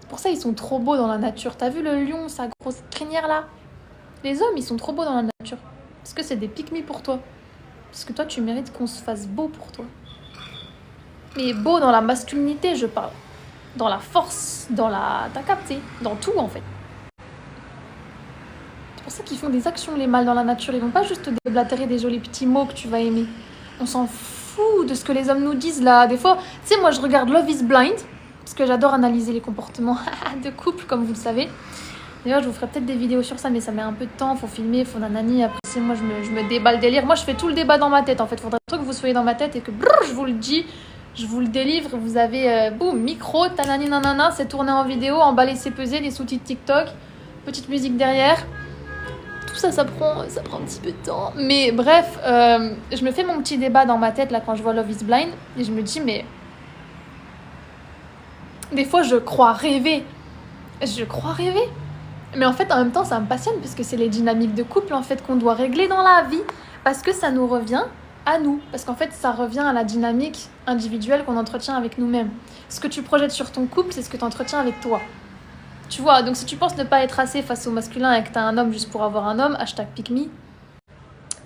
C'est pour ça ils sont trop beaux dans la nature. T'as vu le lion, sa grosse crinière là? Les hommes, ils sont trop beaux dans la nature. Parce que c'est des pick me pour toi. Parce que toi, tu mérites qu'on se fasse beau pour toi. Mais beau dans la masculinité, je parle. Dans la force, dans la... T'as capté? Dans tout, en fait. C'est pour ça qu'ils font des actions, les mâles, dans la nature. Ils vont pas juste te déblatérer des jolis petits mots que tu vas aimer. On s'en fout de ce que les hommes nous disent, là. Des fois, tu sais, moi, je regarde Love is Blind, parce que j'adore analyser les comportements de couple, comme vous le savez. D'ailleurs, je vous ferai peut-être des vidéos sur ça, mais ça met un peu de temps, faut filmer, faut nanani. Après, c'est moi, je me déballe le délire. Moi, je fais tout le débat dans ma tête, en fait. Faudrait que vous soyez dans ma tête et que, brrr, je vous le dis, je vous le délivre. Vous avez, boum, micro, tanani nanana, c'est tourné en vidéo, emballé, c'est pesé, les sous-titres TikTok, petite musique derrière. Tout ça, ça prend un petit peu de temps. Mais bref, je me fais mon petit débat dans ma tête, là, quand je vois Love is Blind, et je me dis, mais... Des fois, je crois rêver. Mais en fait, en même temps, ça me passionne parce que c'est les dynamiques de couple en fait qu'on doit régler dans la vie parce que ça nous revient à nous. Parce qu'en fait, ça revient à la dynamique individuelle qu'on entretient avec nous-mêmes. Ce que tu projettes sur ton couple, c'est ce que tu entretiens avec toi. Tu vois, donc si tu penses ne pas être assez face au masculin et que tu as un homme juste pour avoir un homme, #pickme,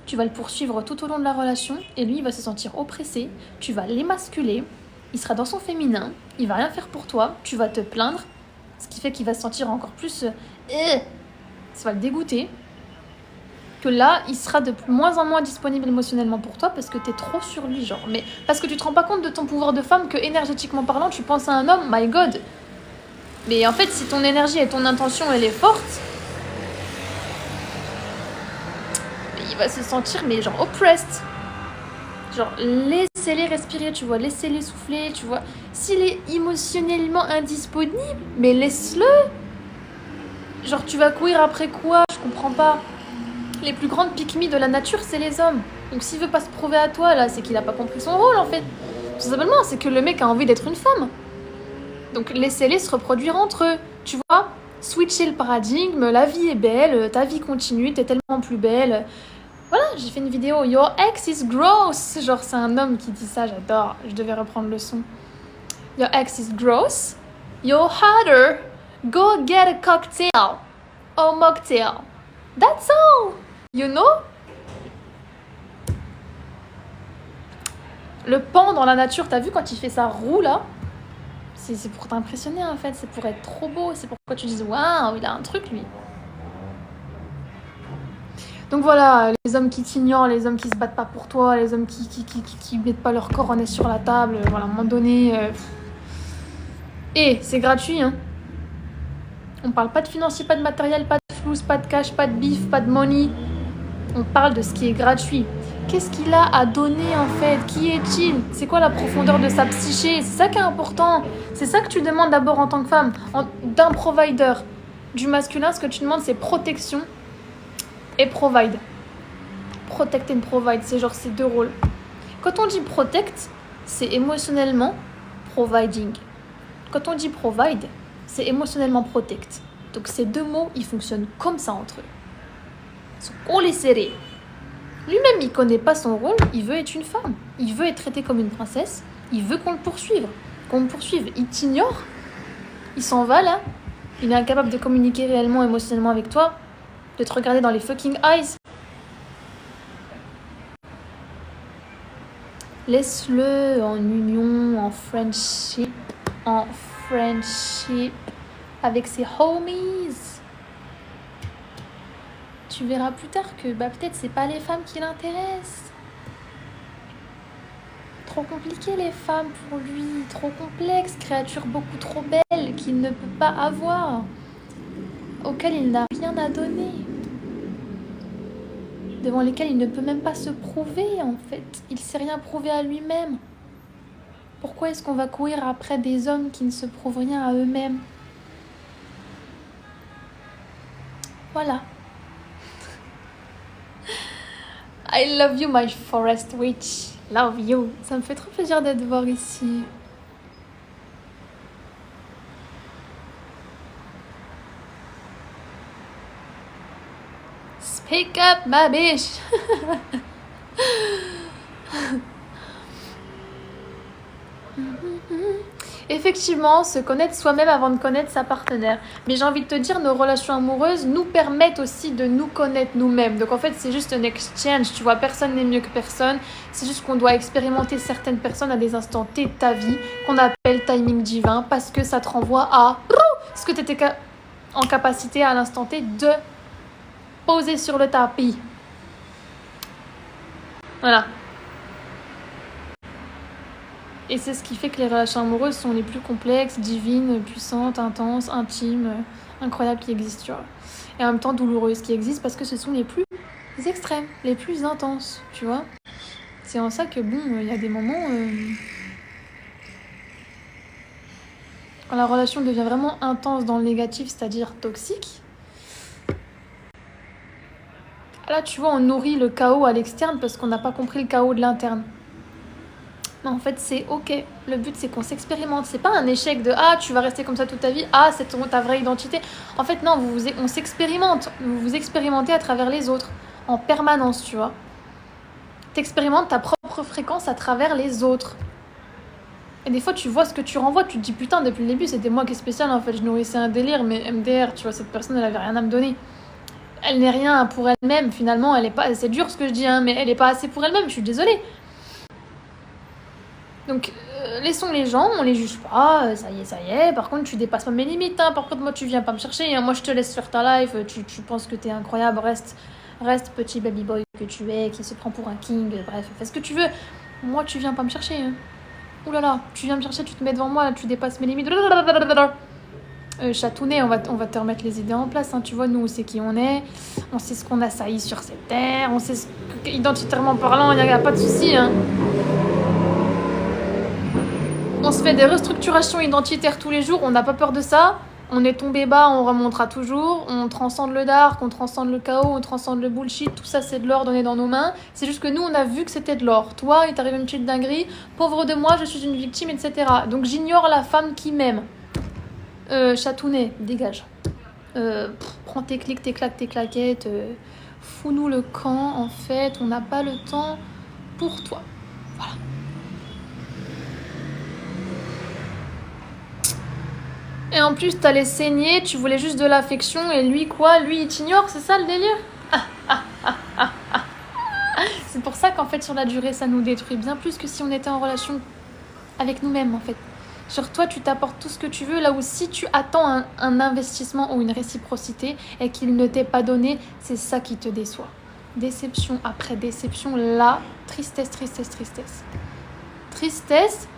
tu vas le poursuivre tout au long de la relation et lui, il va se sentir oppressé, tu vas l'émasculer, il sera dans son féminin, il va rien faire pour toi, tu vas te plaindre, ce qui fait qu'il va se sentir encore plus... ça va le dégoûter. Que là, il sera de moins en moins disponible émotionnellement pour toi parce que t'es trop sur lui, genre. Mais parce que tu te rends pas compte de ton pouvoir de femme que énergétiquement parlant, tu penses à un homme, my god. Mais en fait, si ton énergie et ton intention, elle est forte, il va se sentir, mais genre, oppressed. Genre, laissez-les respirer, tu vois, laissez-les souffler, tu vois. S'il est émotionnellement indisponible, mais laisse-le. Genre, tu vas courir après quoi? Je comprends pas. Les plus grandes pick-me de la nature, c'est les hommes. Donc s'il veut pas se prouver à toi, là, c'est qu'il a pas compris son rôle, en fait. Tout simplement, c'est que le mec a envie d'être une femme. Donc laissez-les se reproduire entre eux. Tu vois? Switcher le paradigme, la vie est belle, ta vie continue, t'es tellement plus belle. Voilà, j'ai fait une vidéo. Your ex is gross. Genre, c'est un homme qui dit ça, j'adore. Je devais reprendre le son. Your ex is gross. You're harder. Go get a cocktail. Or mocktail. That's all. You know? Le pan dans la nature, t'as vu quand il fait sa roue là? C'est pour t'impressionner en fait, c'est pour être trop beau, c'est pourquoi tu dis waouh, il a un truc lui. Donc voilà, les hommes qui t'ignorent, les hommes qui se battent pas pour toi, les hommes qui mettent pas leur corps en est sur la table, voilà, à un moment donné. Et c'est gratuit, hein. On parle pas de financier, pas de matériel, pas de flouze, pas de cash, pas de bif, pas de money. On parle de ce qui est gratuit. Qu'est-ce qu'il a à donner en fait? Qui est-il? C'est quoi la profondeur de sa psyché? C'est ça qui est important. C'est ça que tu demandes d'abord en tant que femme, d'un provider. Du masculin, ce que tu demandes, c'est protection et provide. Protect and provide, c'est genre ces deux rôles. Quand on dit protect, c'est émotionnellement providing. Quand on dit provide, c'est émotionnellement protect. Donc ces deux mots, ils fonctionnent comme ça entre eux. Ils sont collés serrés. Lui-même, il connaît pas son rôle, il veut être une femme. Il veut être traité comme une princesse, il veut qu'on le poursuive. Il t'ignore, il s'en va là, il est incapable de communiquer réellement, émotionnellement avec toi, de te regarder dans les fucking eyes. Laisse-le en union, en friendship avec ses homies. tu verras plus tard que peut-être c'est pas les femmes qui l'intéressent. Trop compliqué les femmes pour lui, trop complexe, créature beaucoup trop belle qu'il ne peut pas avoir, auquel il n'a rien à donner, devant lesquels il ne peut même pas se prouver en fait. Il sait rien prouver à lui-même. Pourquoi est-ce qu'on va courir après des hommes qui ne se prouvent rien à eux-mêmes? Voilà. I love you, my forest witch. Love you. Ça me fait trop plaisir de te voir ici. Speak up, ma biche. Effectivement, se connaître soi-même avant de connaître sa partenaire. Mais j'ai envie de te dire, nos relations amoureuses nous permettent aussi de nous connaître nous-mêmes. Donc en fait, c'est juste un exchange, tu vois, personne n'est mieux que personne. C'est juste qu'on doit expérimenter certaines personnes à des instants T de ta vie, qu'on appelle timing divin, parce que ça te renvoie à ce que tu étais en capacité à l'instant T de poser sur le tapis. Voilà. Et c'est ce qui fait que les relations amoureuses sont les plus complexes, divines, puissantes, intenses, intimes, incroyables qui existent, tu vois. Et en même temps douloureuses qui existent parce que ce sont les plus extrêmes, les plus intenses, tu vois. C'est en ça que, bon, il y a des moments... quand la relation devient vraiment intense dans le négatif, c'est-à-dire toxique, là, tu vois, on nourrit le chaos à l'externe parce qu'on n'a pas compris le chaos de l'interne. Mais en fait, c'est ok. Le but, c'est qu'on s'expérimente. C'est pas un échec de « Ah, tu vas rester comme ça toute ta vie. Ah, c'est ta vraie identité. » En fait, non, on s'expérimente. Vous vous expérimentez à travers les autres. En permanence, tu vois. T'expérimentes ta propre fréquence à travers les autres. Et des fois, tu vois ce que tu renvoies. Tu te dis « Putain, depuis le début, c'était moi qui est spécial. En fait, je nourrissais un délire. Mais MDR, tu vois, cette personne, elle avait rien à me donner. » Elle n'est rien pour elle-même. Finalement, elle est pas... C'est dur ce que je dis, hein, mais elle est pas assez pour elle-même. Je suis désolée. Donc, laissons les gens, on les juge pas, ça y est, par contre tu dépasses pas mes limites, hein. Par contre moi tu viens pas me chercher, hein. Moi je te laisse faire ta life, tu penses que t'es incroyable, reste petit baby boy que tu es, qui se prend pour un king, bref, fais ce que tu veux, moi tu viens pas me chercher, hein. Ouh là là, tu viens me chercher, tu te mets devant moi, là, tu dépasses mes limites, chatounet, on va te remettre les idées en place, hein. Tu vois, nous on sait qui on est, on sait ce qu'on a sailli sur cette terre, on sait identitairement parlant, il n'y a pas de souci, hein. On se fait des restructurations identitaires tous les jours, on n'a pas peur de ça. On est tombé bas, on remontera toujours. On transcende le dark, on transcende le chaos, on transcende le bullshit. Tout ça, c'est de l'or donné dans nos mains. C'est juste que nous, on a vu que c'était de l'or. Toi, il t'arrive une petite dinguerie. Pauvre de moi, je suis une victime, etc. Donc, j'ignore la femme qui m'aime. Chatounet, dégage. Prends tes clics, tes claques, tes claquettes. Fous-nous le camp, en fait. On n'a pas le temps pour toi. Voilà. Et en plus, t'allais saigner, tu voulais juste de l'affection, et lui, quoi? Lui, il t'ignore, c'est ça le délire? C'est pour ça qu'en fait, sur la durée, ça nous détruit bien plus que si on était en relation avec nous-mêmes, en fait. Sur toi, tu t'apportes tout ce que tu veux, là où si tu attends un investissement ou une réciprocité et qu'il ne t'est pas donné, c'est ça qui te déçoit. Déception après déception, là, tristesse, tristesse, tristesse. Tristesse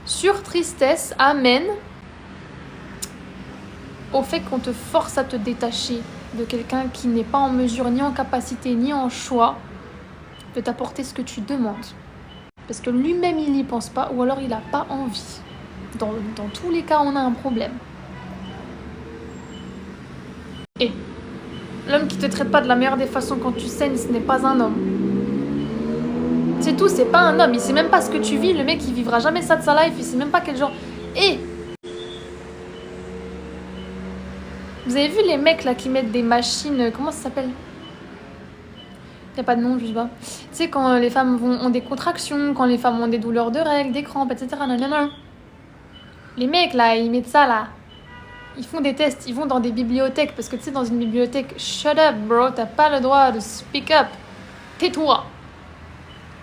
sur tristesse amène au fait qu'on te force à te détacher de quelqu'un qui n'est pas en mesure, ni en capacité, ni en choix de t'apporter ce que tu demandes. Parce que lui-même, il n'y pense pas, ou alors il n'a pas envie. Dans tous les cas, on a un problème. Et l'homme qui te traite pas de la meilleure des façons quand tu saignes, ce n'est pas un homme. C'est tout, c'est pas un homme. Il sait même pas ce que tu vis. Le mec, il vivra jamais ça de sa life. Il sait même pas quel genre... Et... Vous avez vu les mecs là qui mettent des machines, comment ça s'appelle? Il n'y a pas de nom, je sais pas. Tu sais, quand les femmes ont des contractions, quand les femmes ont des douleurs de règles, des crampes, etc. Nanana. Les mecs là, ils mettent ça là. Ils font des tests, ils vont dans des bibliothèques. Parce que tu sais, dans une bibliothèque, shut up bro, t'as pas le droit de speak up. Tais-toi.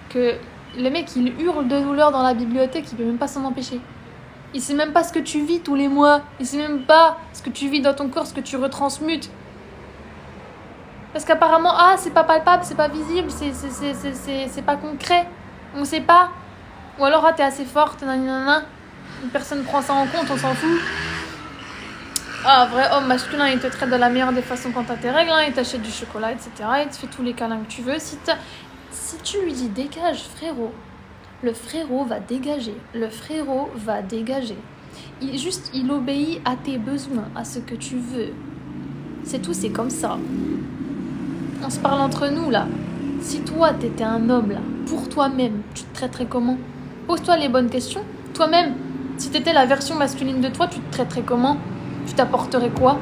Que le mec il hurle de douleur dans la bibliothèque, il peut même pas s'en empêcher. Il sait même pas ce que tu vis tous les mois. Il sait même pas ce que tu vis dans ton corps, ce que tu retransmutes. Parce qu'apparemment, c'est pas palpable, c'est pas visible, c'est pas concret. On sait pas. Ou alors, t'es assez forte, nanana. Personne prend ça en compte, on s'en fout. Vrai homme masculin, il te traite de la meilleure des façons quand t'as tes règles, il t'achète du chocolat, etc. Il te fait tous les câlins que tu veux. Si tu lui dis dégage, frérot, le frérot va dégager. Le frérot va dégager. Il obéit à tes besoins, à ce que tu veux. C'est tout, c'est comme ça. On se parle entre nous, là. Si toi, t'étais un homme, là, pour toi-même, tu te traiterais comment? Pose-toi les bonnes questions. Toi-même, si t'étais la version masculine de toi, tu te traiterais comment? Tu t'apporterais quoi?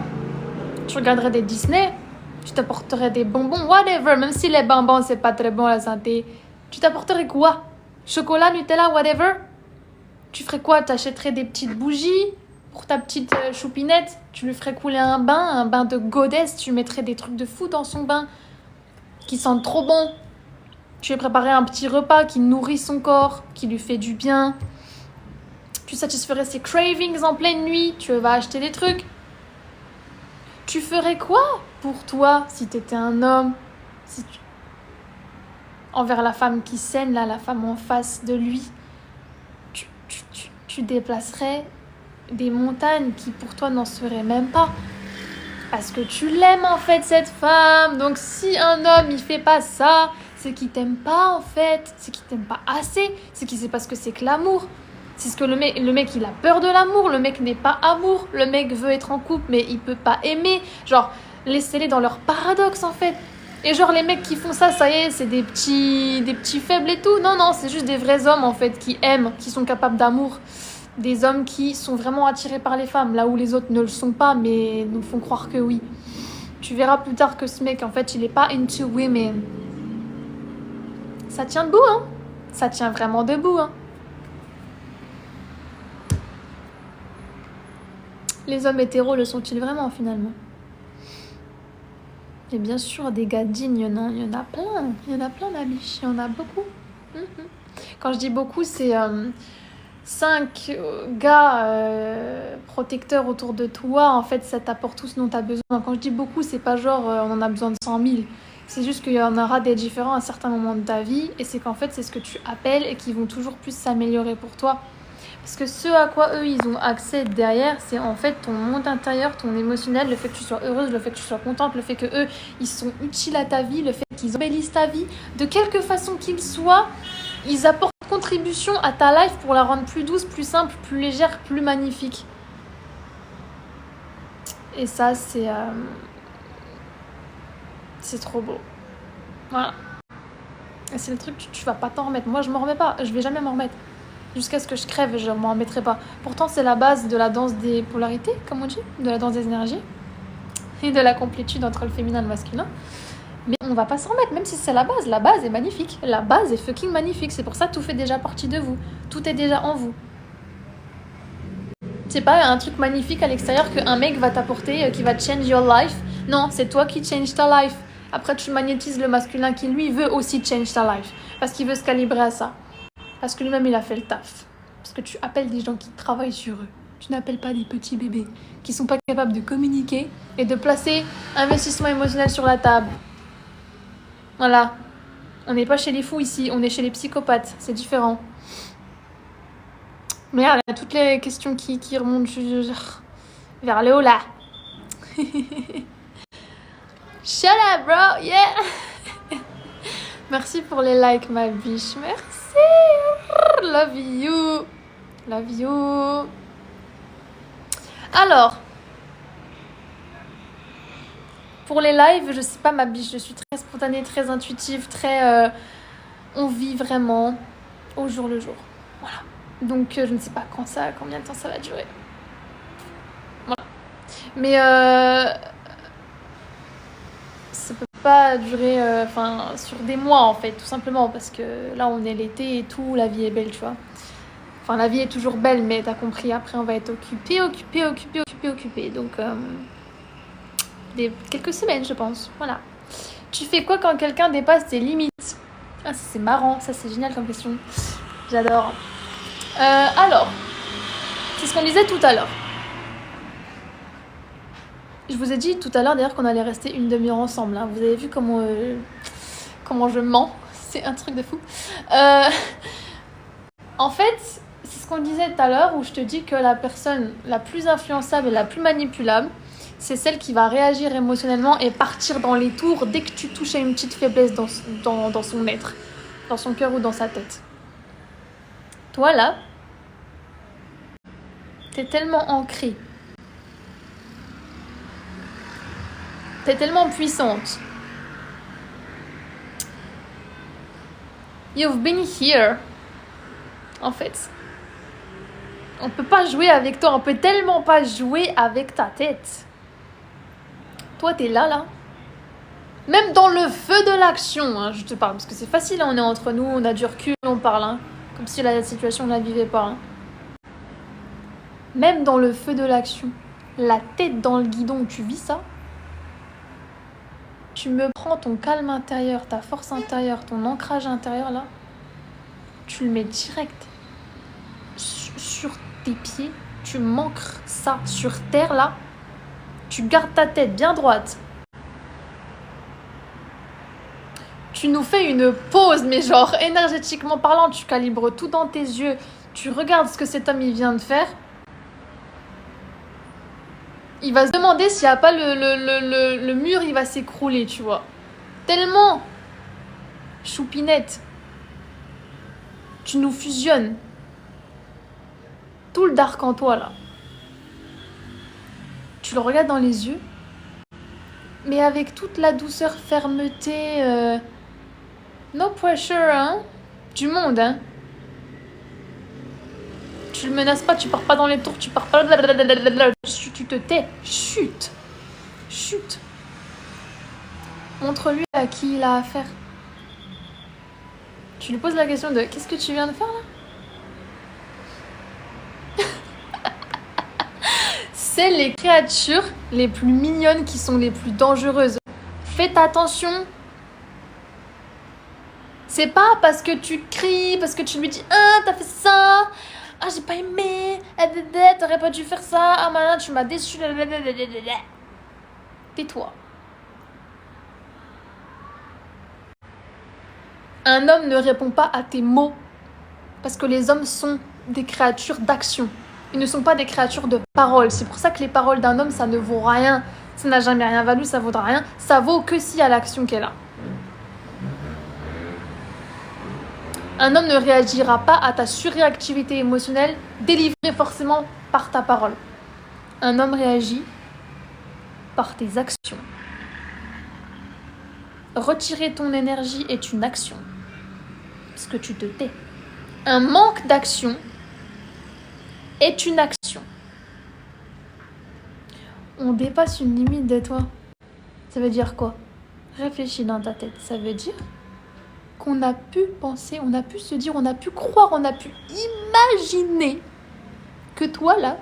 Tu regarderais des Disney? Tu t'apporterais des bonbons? Whatever, même si les bonbons, c'est pas très bon à la santé. Tu t'apporterais quoi? Chocolat, Nutella, whatever? Tu ferais quoi? T'achèterais des petites bougies pour ta petite choupinette? Tu lui ferais couler un bain de goddess. Tu mettrais des trucs de fou dans son bain qui sentent trop bon. Tu lui préparais un petit repas qui nourrit son corps, qui lui fait du bien. Tu satisferais ses cravings en pleine nuit. Tu vas acheter des trucs. Tu ferais quoi pour toi si t'étais un homme? Envers la femme qui saigne, là, la femme en face de lui. Tu déplacerais des montagnes qui pour toi n'en seraient même pas. Parce que tu l'aimes en fait cette femme. Donc si un homme il fait pas ça, c'est qu'il t'aime pas en fait. C'est qu'il t'aime pas assez. C'est qu'il sait pas ce que c'est que l'amour. C'est ce que le mec il a peur de l'amour. Le mec n'est pas amour. Le mec veut être en couple mais il peut pas aimer. Genre laissez-les dans leur paradoxe en fait. Et genre les mecs qui font ça y est, c'est des petits faibles et tout. Non, c'est juste des vrais hommes en fait qui aiment, qui sont capables d'amour. Des hommes qui sont vraiment attirés par les femmes, là où les autres ne le sont pas, mais nous font croire que oui. Tu verras plus tard que ce mec, en fait, il est pas into women. Ça tient debout, hein. Ça tient vraiment debout, hein. Les hommes hétéros le sont-ils vraiment, finalement? Et bien sûr, des gars dignes, il y en a plein. Il y en a plein, ma biche. Il y en a beaucoup. Quand je dis beaucoup, c'est... 5 gars protecteurs autour de toi, en fait, ça t'apporte tout ce dont tu as besoin. Quand je dis beaucoup, c'est pas genre on en a besoin de 100 000. C'est juste qu'il y en aura des différents à certains moments de ta vie. Et c'est qu'en fait, c'est ce que tu appelles et qui vont toujours plus s'améliorer pour toi. Parce que ce à quoi eux, ils ont accès derrière, c'est en fait ton monde intérieur, ton émotionnel, le fait que tu sois heureuse, le fait que tu sois contente, le fait que eux, ils sont utiles à ta vie, le fait qu'ils embellissent ta vie. De quelque façon qu'ils soient, ils apportent contribution à ta life pour la rendre plus douce, plus simple, plus légère, plus magnifique. Et ça, c'est trop beau. Voilà. Et c'est le truc, tu vas pas t'en remettre. Moi, je m'en remets pas. Je vais jamais m'en remettre. Jusqu'à ce que je crève, je m'en remettrai pas. Pourtant, c'est la base de la danse des polarités, comme on dit, de la danse des énergies et de la complétude entre le féminin et le masculin. Mais on va pas s'en remettre, même si c'est la base. La base est magnifique. La base est fucking magnifique. C'est pour ça que tout fait déjà partie de vous. Tout est déjà en vous. C'est pas un truc magnifique à l'extérieur qu'un mec va t'apporter, qui va change your life. Non, c'est toi qui change ta life. Après, tu magnétises le masculin qui, lui, veut aussi change ta life. Parce qu'il veut se calibrer à ça. Parce que lui-même, il a fait le taf. Parce que tu appelles des gens qui travaillent sur eux. Tu n'appelles pas des petits bébés qui sont pas capables de communiquer et de placer investissement émotionnel sur la table. Voilà. On n'est pas chez les fous ici, on est chez les psychopathes. C'est différent. Merde, il y a toutes les questions qui remontent vers le haut là. Shut up, bro, yeah. Merci pour les likes, ma biche. Merci. Love you. Love you. Alors, pour les lives, je sais pas, ma biche, je suis très spontanée, très intuitive, très... on vit vraiment au jour le jour. Voilà. Donc, je ne sais pas combien de temps ça va durer. Voilà. Mais ça peut pas durer sur des mois, en fait, tout simplement. Parce que là, on est l'été et tout, la vie est belle, tu vois. Enfin, la vie est toujours belle, mais t'as compris, après, on va être occupé. Donc, quelques semaines, je pense. Voilà. Tu fais quoi quand quelqu'un dépasse tes limites? Ah, ça, c'est marrant. Ça, c'est génial comme question. J'adore. Alors, c'est ce qu'on disait tout à l'heure. Je vous ai dit tout à l'heure d'ailleurs qu'on allait rester une demi-heure ensemble. Hein. Vous avez vu comment je mens. C'est un truc de fou. En fait, c'est ce qu'on disait tout à l'heure où je te dis que la personne la plus influençable et la plus manipulable, c'est celle qui va réagir émotionnellement et partir dans les tours dès que tu touches à une petite faiblesse dans son être, dans son cœur ou dans sa tête. Toi là, t'es tellement ancrée. T'es tellement puissante. You've been here. En fait. On peut pas jouer avec toi. On peut tellement pas jouer avec ta tête. Toi, t'es là. Même dans le feu de l'action, hein, je te parle. Parce que c'est facile, hein, on est entre nous, on a du recul, on parle. Hein, comme si la situation, on la vivait pas. Hein. Même dans le feu de l'action. La tête dans le guidon, tu vis ça? Tu me prends ton calme intérieur, ta force intérieure, ton ancrage intérieur là, tu le mets direct sur tes pieds, tu m'ancres ça sur terre là, tu gardes ta tête bien droite. Tu nous fais une pause, mais genre énergétiquement parlant, tu calibres tout dans tes yeux, tu regardes ce que cet homme il vient de faire. Il va se demander s'il n'y a pas le mur, il va s'écrouler, tu vois. Tellement choupinette. Tu nous fusionnes. Tout le dark en toi, là. Tu le regardes dans les yeux, mais avec toute la douceur, fermeté, no pressure, hein, du monde, hein. Tu le menaces pas, tu pars pas dans les tours, tu pars pas... Tu te tais. Chut. Chut. Montre-lui à qui il a affaire. Tu lui poses la question de « Qu'est-ce que tu viens de faire là ?» C'est les créatures les plus mignonnes qui sont les plus dangereuses. Faites attention. C'est pas parce que tu cries, parce que tu lui dis « Ah, t'as fait ça !» Ah, j'ai pas aimé. T'aurais pas dû faire ça. Ah, maintenant, tu m'as déçu. Tais-toi. Un homme ne répond pas à tes mots. Parce que les hommes sont des créatures d'action. Ils ne sont pas des créatures de parole. C'est pour ça que les paroles d'un homme, ça ne vaut rien. Ça n'a jamais rien valu, ça vaudra rien. Ça vaut que s'il y a l'action qu'elle a. Un homme ne réagira pas à ta surréactivité émotionnelle délivrée forcément par ta parole. Un homme réagit par tes actions. Retirer ton énergie est une action. Parce que tu te tais. Un manque d'action est une action. On dépasse une limite de toi. Ça veut dire quoi? Réfléchis dans ta tête. Ça veut dire qu'on a pu penser, on a pu se dire, on a pu croire, on a pu imaginer que toi, là,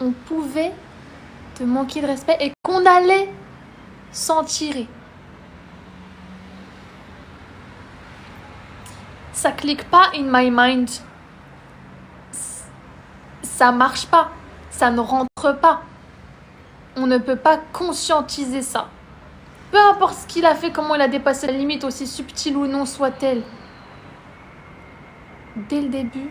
on pouvait te manquer de respect et qu'on allait s'en tirer. Ça clique pas in my mind. Ça marche pas. Ça ne rentre pas. On ne peut pas conscientiser ça. Peu importe ce qu'il a fait, comment il a dépassé la limite, aussi subtile ou non soit-elle. Dès le début,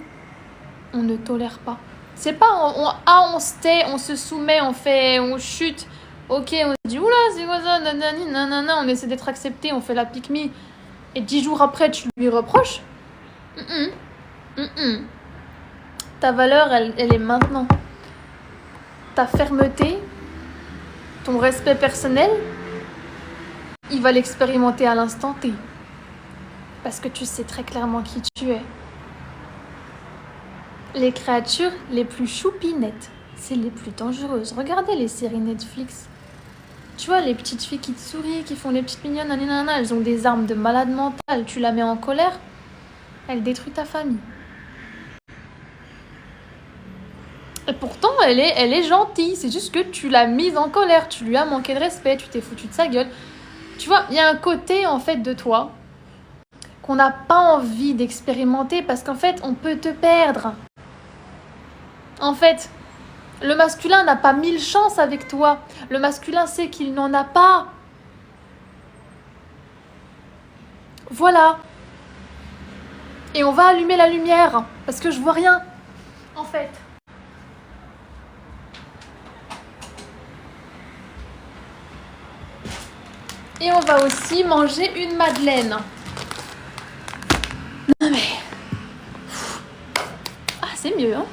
on ne tolère pas. C'est pas on se tait, on se soumet, on chute. Ok, on se dit oula, c'est quoi ça, nanana, on essaie d'être accepté, on fait la pique-me. Et 10 jours après, tu lui reproches. Ta valeur, elle est maintenant. Ta fermeté, ton respect personnel, il va l'expérimenter à l'instant T. Parce que tu sais très clairement qui tu es. Les créatures les plus choupinettes, c'est les plus dangereuses. Regardez les séries Netflix. Tu vois, les petites filles qui te sourient, qui font des petites mignonnes, nanana, elles ont des armes de malade mentale. Tu la mets en colère, elle détruit ta famille. Et pourtant, elle est gentille. C'est juste que tu l'as mise en colère. Tu lui as manqué de respect. Tu t'es foutu de sa gueule. Tu vois, il y a un côté, en fait, de toi qu'on n'a pas envie d'expérimenter parce qu'en fait, on peut te perdre. En fait, Le masculin n'a pas 1000 chances avec toi. Le masculin sait qu'il n'en a pas. Voilà. Et on va allumer la lumière. Parce que je vois rien. En fait. Et on va aussi manger une madeleine. Non mais... Ah, c'est mieux, hein.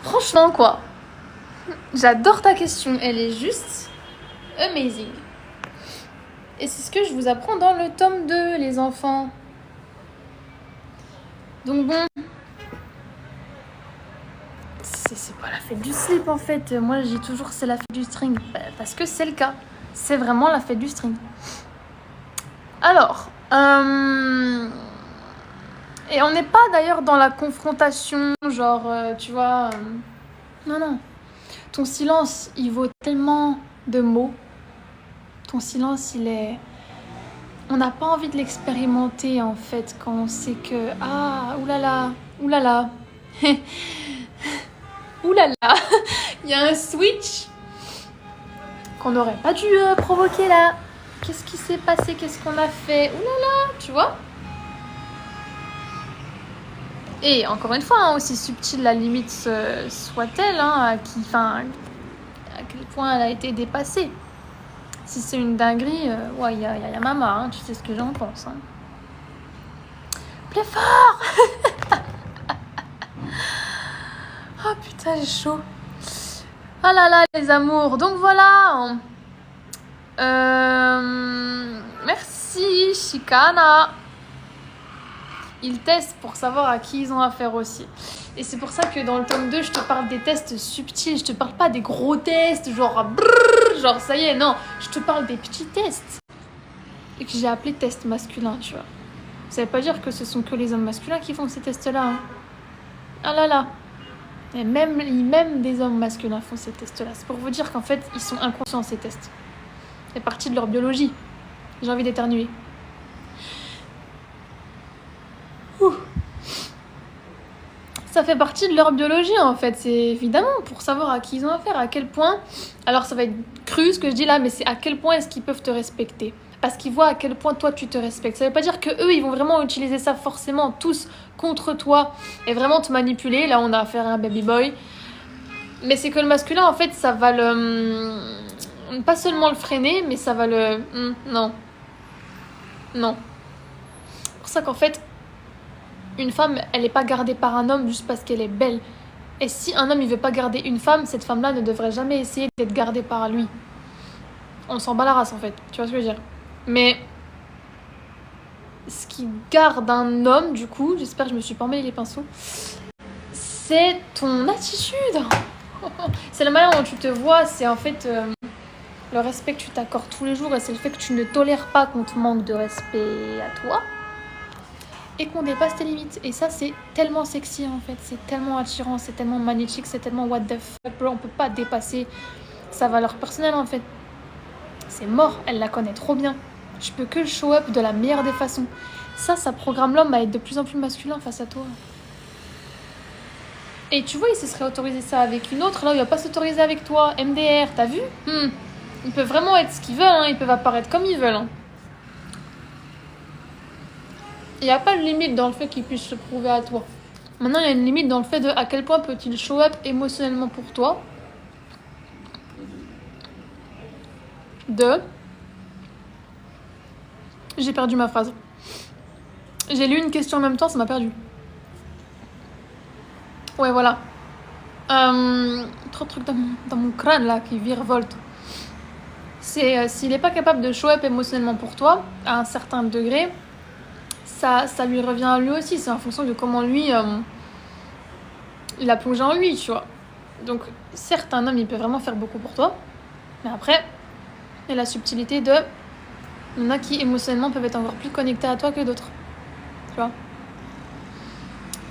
Franchement, quoi. J'adore ta question. Elle est juste amazing. Et c'est ce que je vous apprends dans le tome 2, les enfants. Donc bon... C'est pas la fête du slip, en fait. Moi, je dis toujours c'est la fête du string. Parce que c'est le cas. C'est vraiment la fête du string. Alors... Et on n'est pas d'ailleurs dans la confrontation, genre, tu vois... Non, non. Ton silence, il vaut tellement de mots. Ton silence, il est... On n'a pas envie de l'expérimenter, en fait, quand on sait que... Ah, oulala, oulala. Oulala. Il y a un switch qu'on n'aurait pas dû provoquer, là. Qu'est-ce qui s'est passé? Qu'est-ce qu'on a fait? Oulala, tu vois? Et encore une fois, hein, aussi subtile la limite soit-elle, hein, à quel point elle a été dépassée. Si c'est une dinguerie, ouais, il y a maman, hein, tu sais ce que j'en pense. Hein. Plus fort. Oh putain, j'ai chaud. Ah là là, les amours. Donc voilà. Merci, Chicana. Ils testent pour savoir à qui ils ont affaire aussi. Et c'est pour ça que dans le tome 2, je te parle des tests subtils. Je te parle pas des gros tests, genre brrr, genre ça y est, non. Je te parle des petits tests. Et que j'ai appelé tests masculins, tu vois. Ça veut pas dire que ce sont que les hommes masculins qui font ces tests-là. Hein. Ah là là. Et même des hommes masculins font ces tests-là. C'est pour vous dire qu'en fait, ils sont inconscients, ces tests. C'est partie de leur biologie. J'ai envie d'éternuer. Ouh. Ça fait partie de leur biologie, en fait. C'est évidemment pour savoir à qui ils ont affaire, à quel point... Alors, ça va être cru, ce que je dis là, mais c'est à quel point est-ce qu'ils peuvent te respecter. Parce qu'ils voient à quel point toi, tu te respectes. Ça veut pas dire qu'eux, ils vont vraiment utiliser ça forcément, tous, contre toi, et vraiment te manipuler. Là, on a affaire à un baby boy. Mais c'est que le masculin, en fait, ça va le... Pas seulement le freiner, mais ça va le... Non. Non. C'est pour ça qu'en fait... Une femme, elle n'est pas gardée par un homme juste parce qu'elle est belle. Et si un homme, il veut pas garder une femme, cette femme-là ne devrait jamais essayer d'être gardée par lui. On s'en bat la race, en fait. Tu vois ce que je veux dire? Mais ce qui garde un homme, du coup, j'espère que je me suis pas emmêlé les pinceaux, c'est ton attitude. C'est la manière dont tu te vois, c'est en fait le respect que tu t'accordes tous les jours et c'est le fait que tu ne tolères pas qu'on te manque de respect à toi. Et qu'on dépasse tes limites. Et ça, c'est tellement sexy, en fait. C'est tellement attirant, c'est tellement magnétique, c'est tellement what the fuck. On peut pas dépasser sa valeur personnelle, en fait. C'est mort, elle la connaît trop bien. Je peux que le show up de la meilleure des façons. Ça programme l'homme à être de plus en plus masculin face à toi. Et tu vois, il se serait autorisé ça avec une autre, là où il va pas s'autoriser avec toi. MDR, t'as vu? Ils peuvent vraiment être ce qu'ils veulent, hein. Ils peuvent apparaître comme ils veulent, hein. Il n'y a pas de limite dans le fait qu'il puisse se prouver à toi. Maintenant, il y a une limite dans le fait de à quel point peut-il show up émotionnellement pour toi. J'ai perdu ma phrase. J'ai lu une question en même temps, ça m'a perdu. Ouais, voilà. Trop de trucs dans mon crâne, là, qui virevolte. C'est s'il n'est pas capable de show up émotionnellement pour toi, à un certain degré... Ça lui revient à lui aussi, c'est en fonction de comment lui, il a plongé en lui, tu vois. Donc, certes, un homme, il peut vraiment faire beaucoup pour toi, mais après, il y a la subtilité de... Il y en a qui, émotionnellement, peuvent être encore plus connectés à toi que d'autres, tu vois.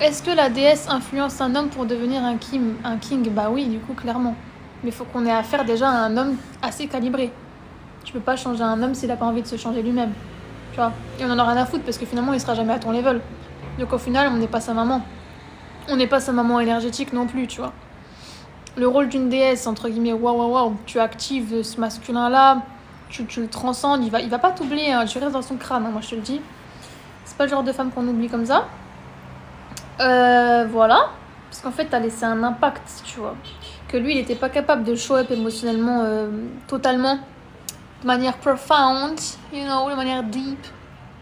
Est-ce que la déesse influence un homme pour devenir un king? Bah oui, du coup, clairement. Mais il faut qu'on ait affaire déjà à un homme assez calibré. Tu peux pas changer un homme s'il a pas envie de se changer lui-même. Tu vois, et on en a rien à foutre parce que finalement il sera jamais à ton level. Donc au final on n'est pas sa maman. On n'est pas sa maman énergétique non plus, tu vois. le rôle d'une déesse, entre guillemets, waouh, tu actives ce masculin-là, tu le transcendes, il va pas t'oublier, hein, tu restes dans son crâne, hein, moi je te le dis. C'est pas le genre de femme qu'on oublie comme ça. Voilà. Parce qu'en fait, t'as laissé un impact, tu vois. Que lui, il était pas capable de show up émotionnellement totalement, de manière profound, you know, de manière deep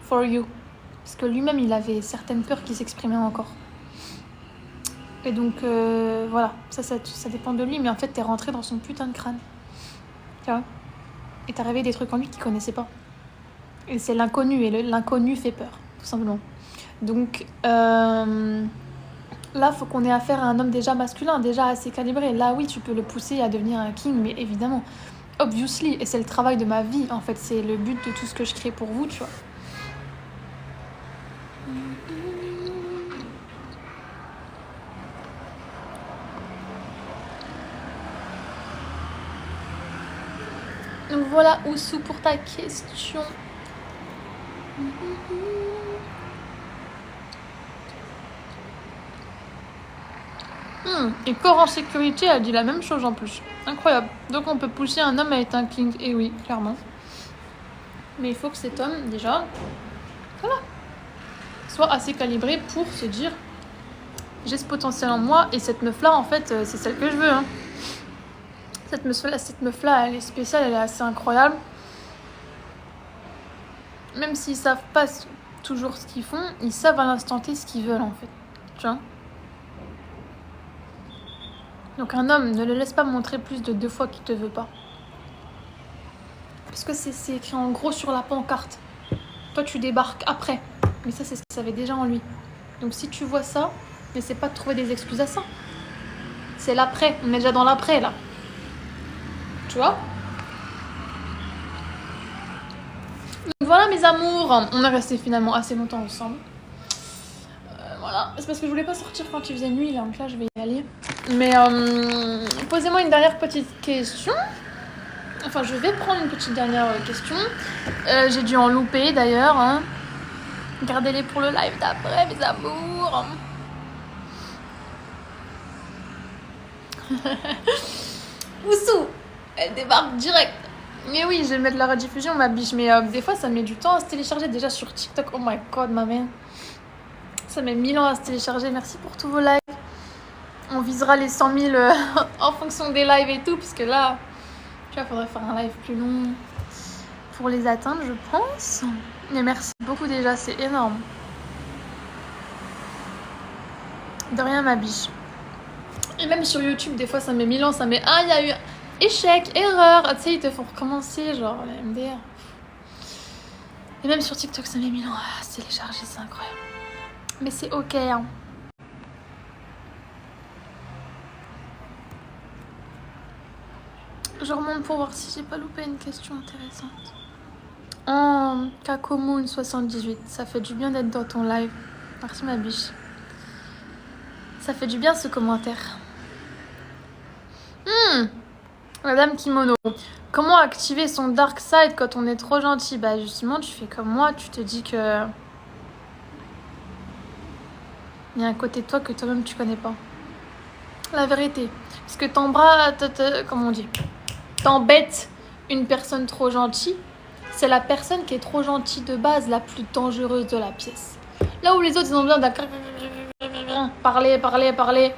for you. Parce que lui-même, il avait certaines peurs qui s'exprimaient encore. Et donc, voilà, ça dépend de lui, mais en fait, t'es rentré dans son putain de crâne. Tu vois. Et t'as réveillé des trucs en lui qu'il connaissait pas. Et c'est l'inconnu, et l'inconnu fait peur, tout simplement. Donc, là, faut qu'on ait affaire à un homme déjà masculin, déjà assez calibré. Là, oui, tu peux le pousser à devenir un king, mais évidemment, obviously, et c'est le travail de ma vie, en fait, c'est le but de tout ce que je crée pour vous, tu vois. Donc voilà, Oussou, pour ta question. Et Corps en sécurité a dit la même chose en plus. Incroyable. Donc on peut pousser un homme à être un king. Et oui, clairement. Mais il faut que cet homme, déjà, voilà, soit assez calibré pour se dire j'ai ce potentiel en moi et cette meuf-là, en fait, c'est celle que je veux. Hein. Cette meuf-là, elle est spéciale, elle est assez incroyable. Même s'ils savent pas toujours ce qu'ils font, ils savent à l'instant T ce qu'ils veulent, en fait. Tu vois ? Donc un homme, ne le laisse pas montrer plus de 2 fois qu'il te veut pas. Parce que c'est écrit en gros sur la pancarte. Toi, tu débarques après. Mais ça, c'est ce qu'il savait déjà en lui. Donc si tu vois ça, n'essaie pas de trouver des excuses à ça. C'est l'après. On est déjà dans l'après, là. Tu vois ? Donc voilà, mes amours. On est restés finalement assez longtemps ensemble. Voilà. C'est parce que je voulais pas sortir quand il faisait nuit, là. Donc là, je vais y aller. Mais posez-moi une dernière petite question. Enfin, je vais prendre une petite dernière question. J'ai dû en louper d'ailleurs. Hein. Gardez-les pour le live d'après, mes amours. Oussou, elle débarque direct. Mais oui, je vais mettre la rediffusion, ma biche. Mais des fois, ça met du temps à se télécharger. Déjà sur TikTok, oh my god, ma mère. Ça met 1000 ans à se télécharger. Merci pour tous vos lives. On visera les 100 000 en fonction des lives et tout. Parce que là, tu vois, il faudrait faire un live plus long pour les atteindre, je pense. Mais merci beaucoup déjà, c'est énorme. De rien, ma biche. Et même sur YouTube, des fois, ça met 1000 ans. Ça met, il y a eu échec, erreur. Tu sais, ils te font recommencer, genre la MDR. Et même sur TikTok, ça met 1000 ans à se télécharger, c'est incroyable. Mais c'est ok, hein. Je remonte pour voir si j'ai pas loupé une question intéressante. Kakomoon78, ça fait du bien d'être dans ton live. Merci ma biche. Ça fait du bien ce commentaire. Madame Kimono. Comment activer son dark side quand on est trop gentil ? Bah justement, tu fais comme moi, tu te dis que il y a un côté de toi que toi-même tu connais pas. La vérité. Parce que comment on dit ? T'embêtes une personne trop gentille, c'est la personne qui est trop gentille de base, la plus dangereuse de la pièce. Là où les autres, ils ont besoin d'un parler.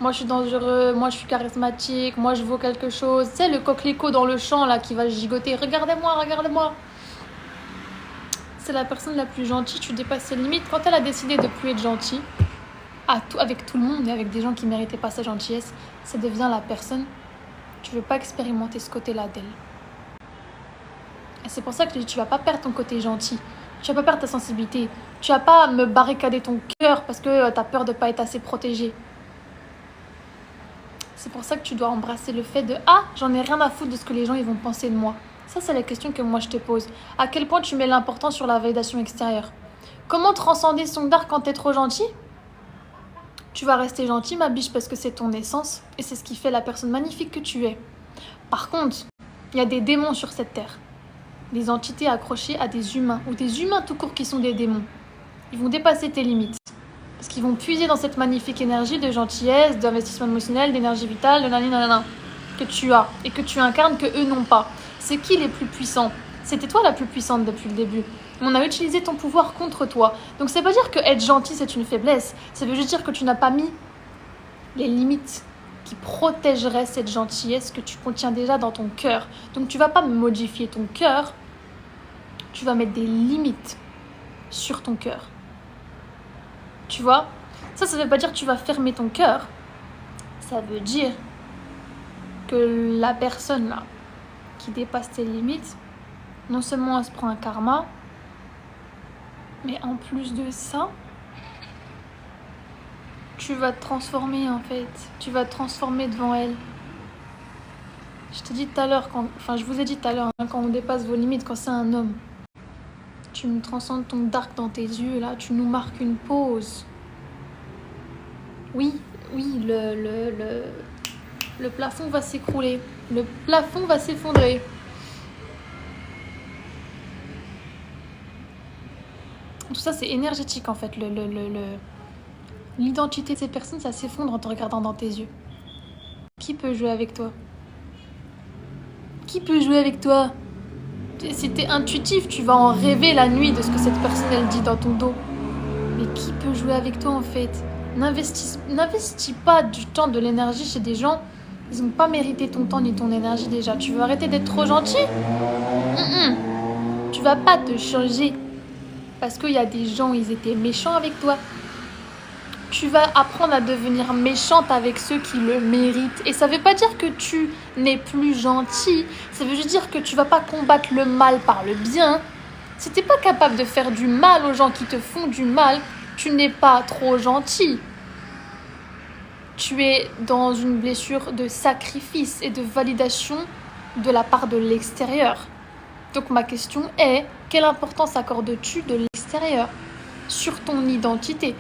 Moi, je suis dangereux, moi, je suis charismatique, moi, je vaux quelque chose. Tu sais, le coquelicot dans le champ, là, qui va gigoter. Regardez-moi. C'est la personne la plus gentille, tu dépasses ses limites. Quand elle a décidé de plus être gentille, avec tout le monde et avec des gens qui méritaient pas sa gentillesse, ça devient la personne. Tu veux pas expérimenter ce côté-là d'elle. Et c'est pour ça que je dis, tu vas pas perdre ton côté gentil. Tu vas pas perdre ta sensibilité. Tu vas pas me barricader ton cœur parce que t'as peur de pas être assez protégé. C'est pour ça que tu dois embrasser le fait de j'en ai rien à foutre de ce que les gens ils vont penser de moi. Ça, c'est la question que moi je te pose. À quel point tu mets l'importance sur la validation extérieure ? Comment transcender son dark quand t'es trop gentil ? Tu vas rester gentil, ma biche, parce que c'est ton essence et c'est ce qui fait la personne magnifique que tu es. Par contre, il y a des démons sur cette terre. Des entités accrochées à des humains ou des humains tout court qui sont des démons. Ils vont dépasser tes limites parce qui vont puiser dans cette magnifique énergie de gentillesse, d'investissement émotionnel, d'énergie vitale, de nanana, que tu as et que tu incarnes que eux n'ont pas. C'est qui les plus puissants? C'était toi la plus puissante depuis le début. On a utilisé ton pouvoir contre toi. Donc ça veut pas dire que être gentil c'est une faiblesse. Ça veut juste dire que tu n'as pas mis les limites qui protégeraient cette gentillesse que tu contiens déjà dans ton cœur. Donc tu vas pas modifier ton cœur, tu vas mettre des limites sur ton cœur. Tu vois? Ça veut pas dire que tu vas fermer ton cœur. Ça veut dire que la personne là qui dépasse tes limites, non seulement elle se prend un karma, mais en plus de ça, tu vas te transformer en fait. Tu vas te transformer devant elle. Je te dis tout à l'heure, je vous ai dit tout à l'heure, quand on dépasse vos limites, quand c'est un homme, tu me transcendes ton dark dans tes yeux, là, tu nous marques une pause. Oui, le plafond va s'écrouler. Le plafond va s'effondrer. Tout ça, c'est énergétique, en fait. L'identité de ces personnes, ça s'effondre en te regardant dans tes yeux. Qui peut jouer avec toi? Qui peut jouer avec toi? Si t'es intuitif, tu vas en rêver la nuit de ce que cette personne, elle dit dans ton dos. Mais qui peut jouer avec toi, en fait? N'investis pas du temps, de l'énergie chez des gens. Ils n'ont pas mérité ton temps ni ton énergie déjà. Tu veux arrêter d'être trop gentil? Tu vas pas te changer parce qu'il y a des gens, ils étaient méchants avec toi. Tu vas apprendre à devenir méchante avec ceux qui le méritent. Et ça veut pas dire que tu n'es plus gentil. Ça veut juste dire que tu vas pas combattre le mal par le bien. Si t'es pas capable de faire du mal aux gens qui te font du mal, tu n'es pas trop gentil. Tu es dans une blessure de sacrifice et de validation de la part de l'extérieur. Donc ma question est, quelle importance accordes-tu de l'extérieur sur ton identité?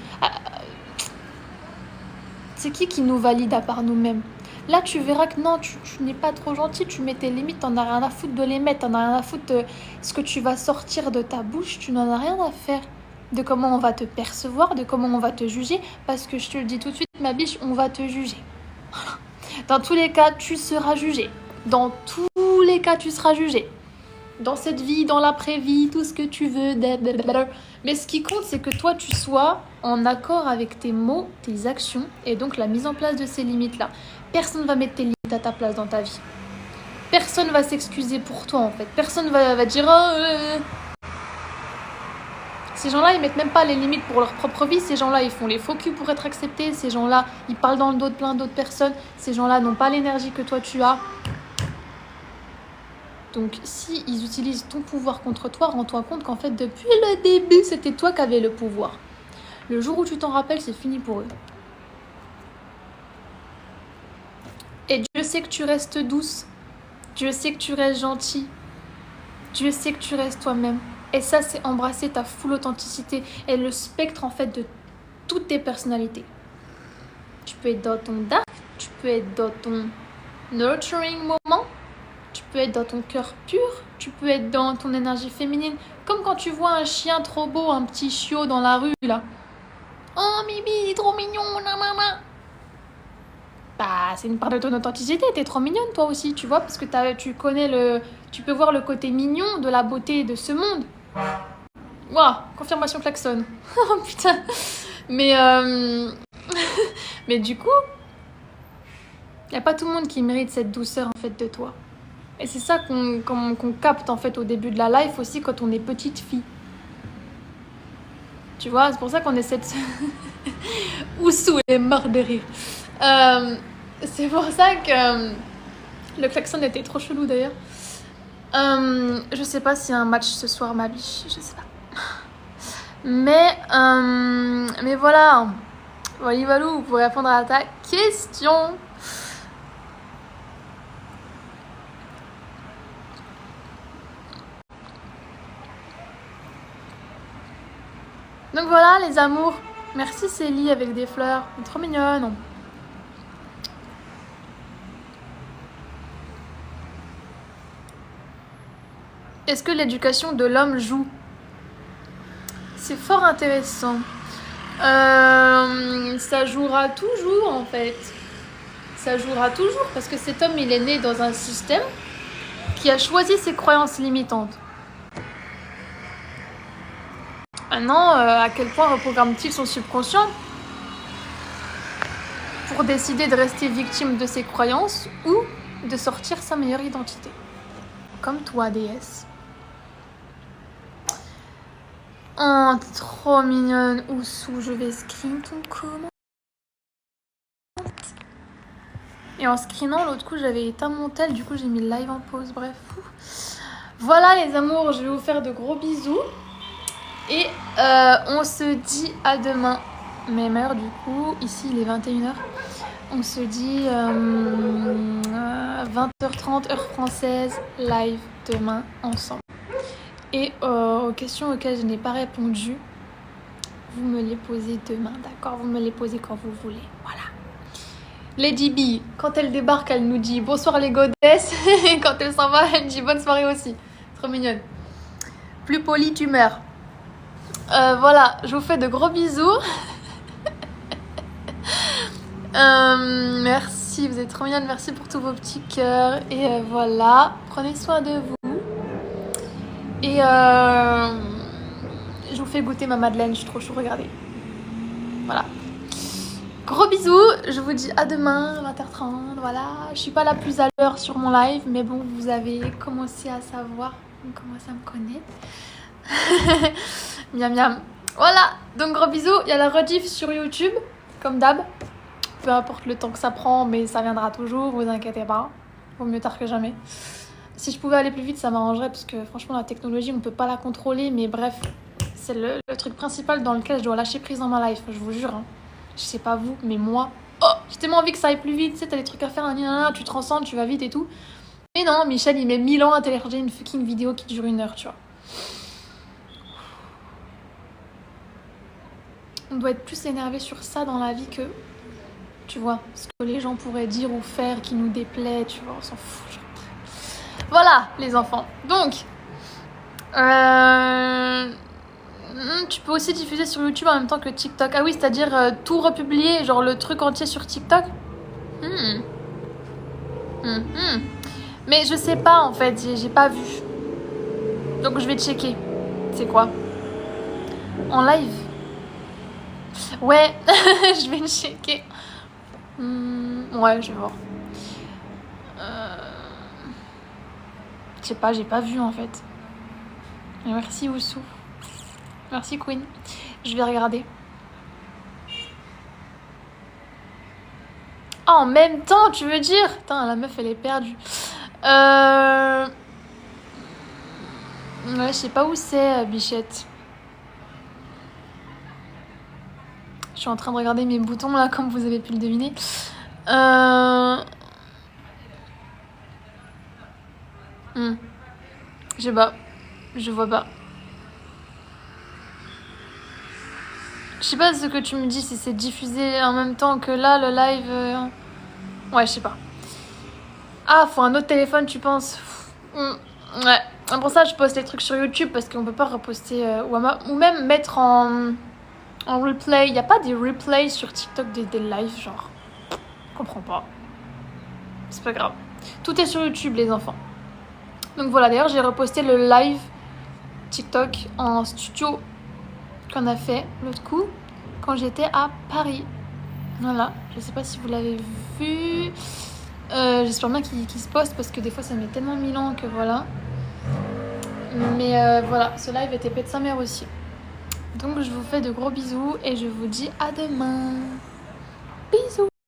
C'est qui nous valide à part nous-mêmes? Là, tu verras que non, tu n'es pas trop gentil, tu mets tes limites, t'en as rien à foutre de les mettre, t'en as rien à foutre de ce que tu vas sortir de ta bouche, tu n'en as rien à faire de comment on va te percevoir, de comment on va te juger, parce que je te le dis tout de suite, ma biche, on va te juger. Dans tous les cas, tu seras jugé. Dans tous les cas, tu seras jugé. Dans cette vie, dans l'après-vie, tout ce que tu veux. Mais ce qui compte, c'est que toi, tu sois en accord avec tes mots, tes actions, et donc la mise en place de ces limites-là. Personne ne va mettre tes limites à ta place dans ta vie. Personne ne va s'excuser pour toi, en fait. Personne va dire... Ces gens-là, ils mettent même pas les limites pour leur propre vie. Ces gens-là, ils font les faux culs pour être acceptés. Ces gens-là, ils parlent dans le dos de plein d'autres personnes. Ces gens-là n'ont pas l'énergie que toi, tu as. Donc, si ils utilisent ton pouvoir contre toi, rends-toi compte qu'en fait, depuis le début, c'était toi qui avais le pouvoir. Le jour où tu t'en rappelles, c'est fini pour eux. Et Dieu sait que tu restes douce. Dieu sait que tu restes gentil. Dieu sait que tu restes toi-même. Et ça, c'est embrasser ta full authenticité et le spectre, en fait, de toutes tes personnalités. Tu peux être dans ton dark, tu peux être dans ton nurturing moment, tu peux être dans ton cœur pur, tu peux être dans ton énergie féminine. Comme quand tu vois un chien trop beau, un petit chiot dans la rue, là. Oh, Mibi, il est trop mignon, nanana. Bah, c'est une part de ton authenticité, t'es trop mignonne, toi aussi, tu vois, parce que tu peux voir le côté mignon de la beauté de ce monde. Waouh, confirmation klaxon. Oh putain. Mais du coup, il n'y a pas tout le monde qui mérite cette douceur en fait de toi. Et c'est ça qu'on capte en fait au début de la life aussi quand on est petite fille. Tu vois, c'est pour ça qu'on essaie de se... Oussou, elle est morte de rire. C'est pour ça que le klaxon était trop chelou d'ailleurs. Je sais pas s'il y a un match ce soir, ma biche, je sais pas. Mais voilà. Valou, pour répondre à ta question. Donc voilà les amours. Merci Célie avec des fleurs. Trop mignonne. Est-ce que l'éducation de l'homme joue? C'est fort intéressant. Ça jouera toujours en fait. Ça jouera toujours parce que cet homme il est né dans un système qui a choisi ses croyances limitantes. Maintenant, à quel point reprogramme-t-il son subconscient pour décider de rester victime de ses croyances ou de sortir sa meilleure identité? Comme toi, déesse. Oh, t'es trop mignonne. Oussou, je vais screen ton comment. Et en screenant, l'autre coup, j'avais éteint mon tel, du coup, j'ai mis le live en pause. Bref. Voilà, les amours, je vais vous faire de gros bisous. Et on se dit à demain. Même heure, du coup. Ici, il est 21h. On se dit 20h30, heure française, live demain, ensemble. Et aux questions auxquelles je n'ai pas répondu, vous me les posez demain, d'accord? Vous me les posez quand vous voulez, voilà. Lady B, quand elle débarque, elle nous dit bonsoir les godesses. Et quand elle s'en va, elle dit bonne soirée aussi. Trop mignonne. Plus polie, tu meurs. Voilà, je vous fais de gros bisous. Merci, vous êtes trop mignonne. Merci pour tous vos petits cœurs. Et voilà, prenez soin de vous. Et je vous fais goûter ma madeleine, je suis trop chou, regardez. Voilà. Gros bisous, je vous dis à demain, 20h30, voilà. Je suis pas la plus à l'heure sur mon live, mais bon, vous avez commencé à savoir, vous commencez à me connaître. Miam miam. Voilà, donc gros bisous, il y a la rediff sur YouTube, comme d'hab. Peu importe le temps que ça prend, mais ça viendra toujours, vous inquiétez pas. Vaut mieux tard que jamais. Si je pouvais aller plus vite, ça m'arrangerait, parce que franchement, la technologie, on peut pas la contrôler, mais bref, c'est le truc principal dans lequel je dois lâcher prise dans ma life, je vous jure. Hein. Je sais pas vous, mais moi, j'ai tellement envie que ça aille plus vite, tu sais, t'as des trucs à faire, tu te ressens, tu vas vite et tout. Mais non, Michel, il met 1000 ans à télécharger une fucking vidéo qui dure 1 heure, tu vois. On doit être plus énervé sur ça dans la vie que, tu vois, ce que les gens pourraient dire ou faire qui nous déplaît, tu vois, on s'en fout. Genre. Voilà, les enfants. Donc, tu peux aussi diffuser sur YouTube en même temps que TikTok. Ah oui, c'est-à-dire tout republier, genre le truc entier sur TikTok. Mais je sais pas en fait, j'ai pas vu. Donc je vais checker. C'est quoi? En live? Ouais, je vais le checker. Ouais, je vais voir. Je sais pas, j'ai pas vu en fait. Et merci Oussou. Merci Queen. Je vais regarder. Ah, en même temps, tu veux dire? Putain, la meuf, elle est perdue. Ouais, je sais pas où c'est, Bichette. Je suis en train de regarder mes boutons, là, comme vous avez pu le deviner. Je sais pas. Je vois pas. Je sais pas ce que tu me dis, si c'est diffusé en même temps que là, le live. Ouais, je sais pas. Ah, faut un autre téléphone, tu penses? Ouais. Pour ça, je poste les trucs sur YouTube parce qu'on peut pas reposter. Ou même mettre en replay. Y a pas des replays sur TikTok des lives, genre. Je comprends pas. C'est pas grave. Tout est sur YouTube, les enfants. Donc voilà, d'ailleurs, j'ai reposté le live TikTok en studio qu'on a fait l'autre coup quand j'étais à Paris. Voilà, je sais pas si vous l'avez vu. J'espère bien qu'il se poste parce que des fois ça met tellement 1000 ans que voilà. Mais voilà, ce live était pète sa mère aussi. Donc je vous fais de gros bisous et je vous dis à demain. Bisous.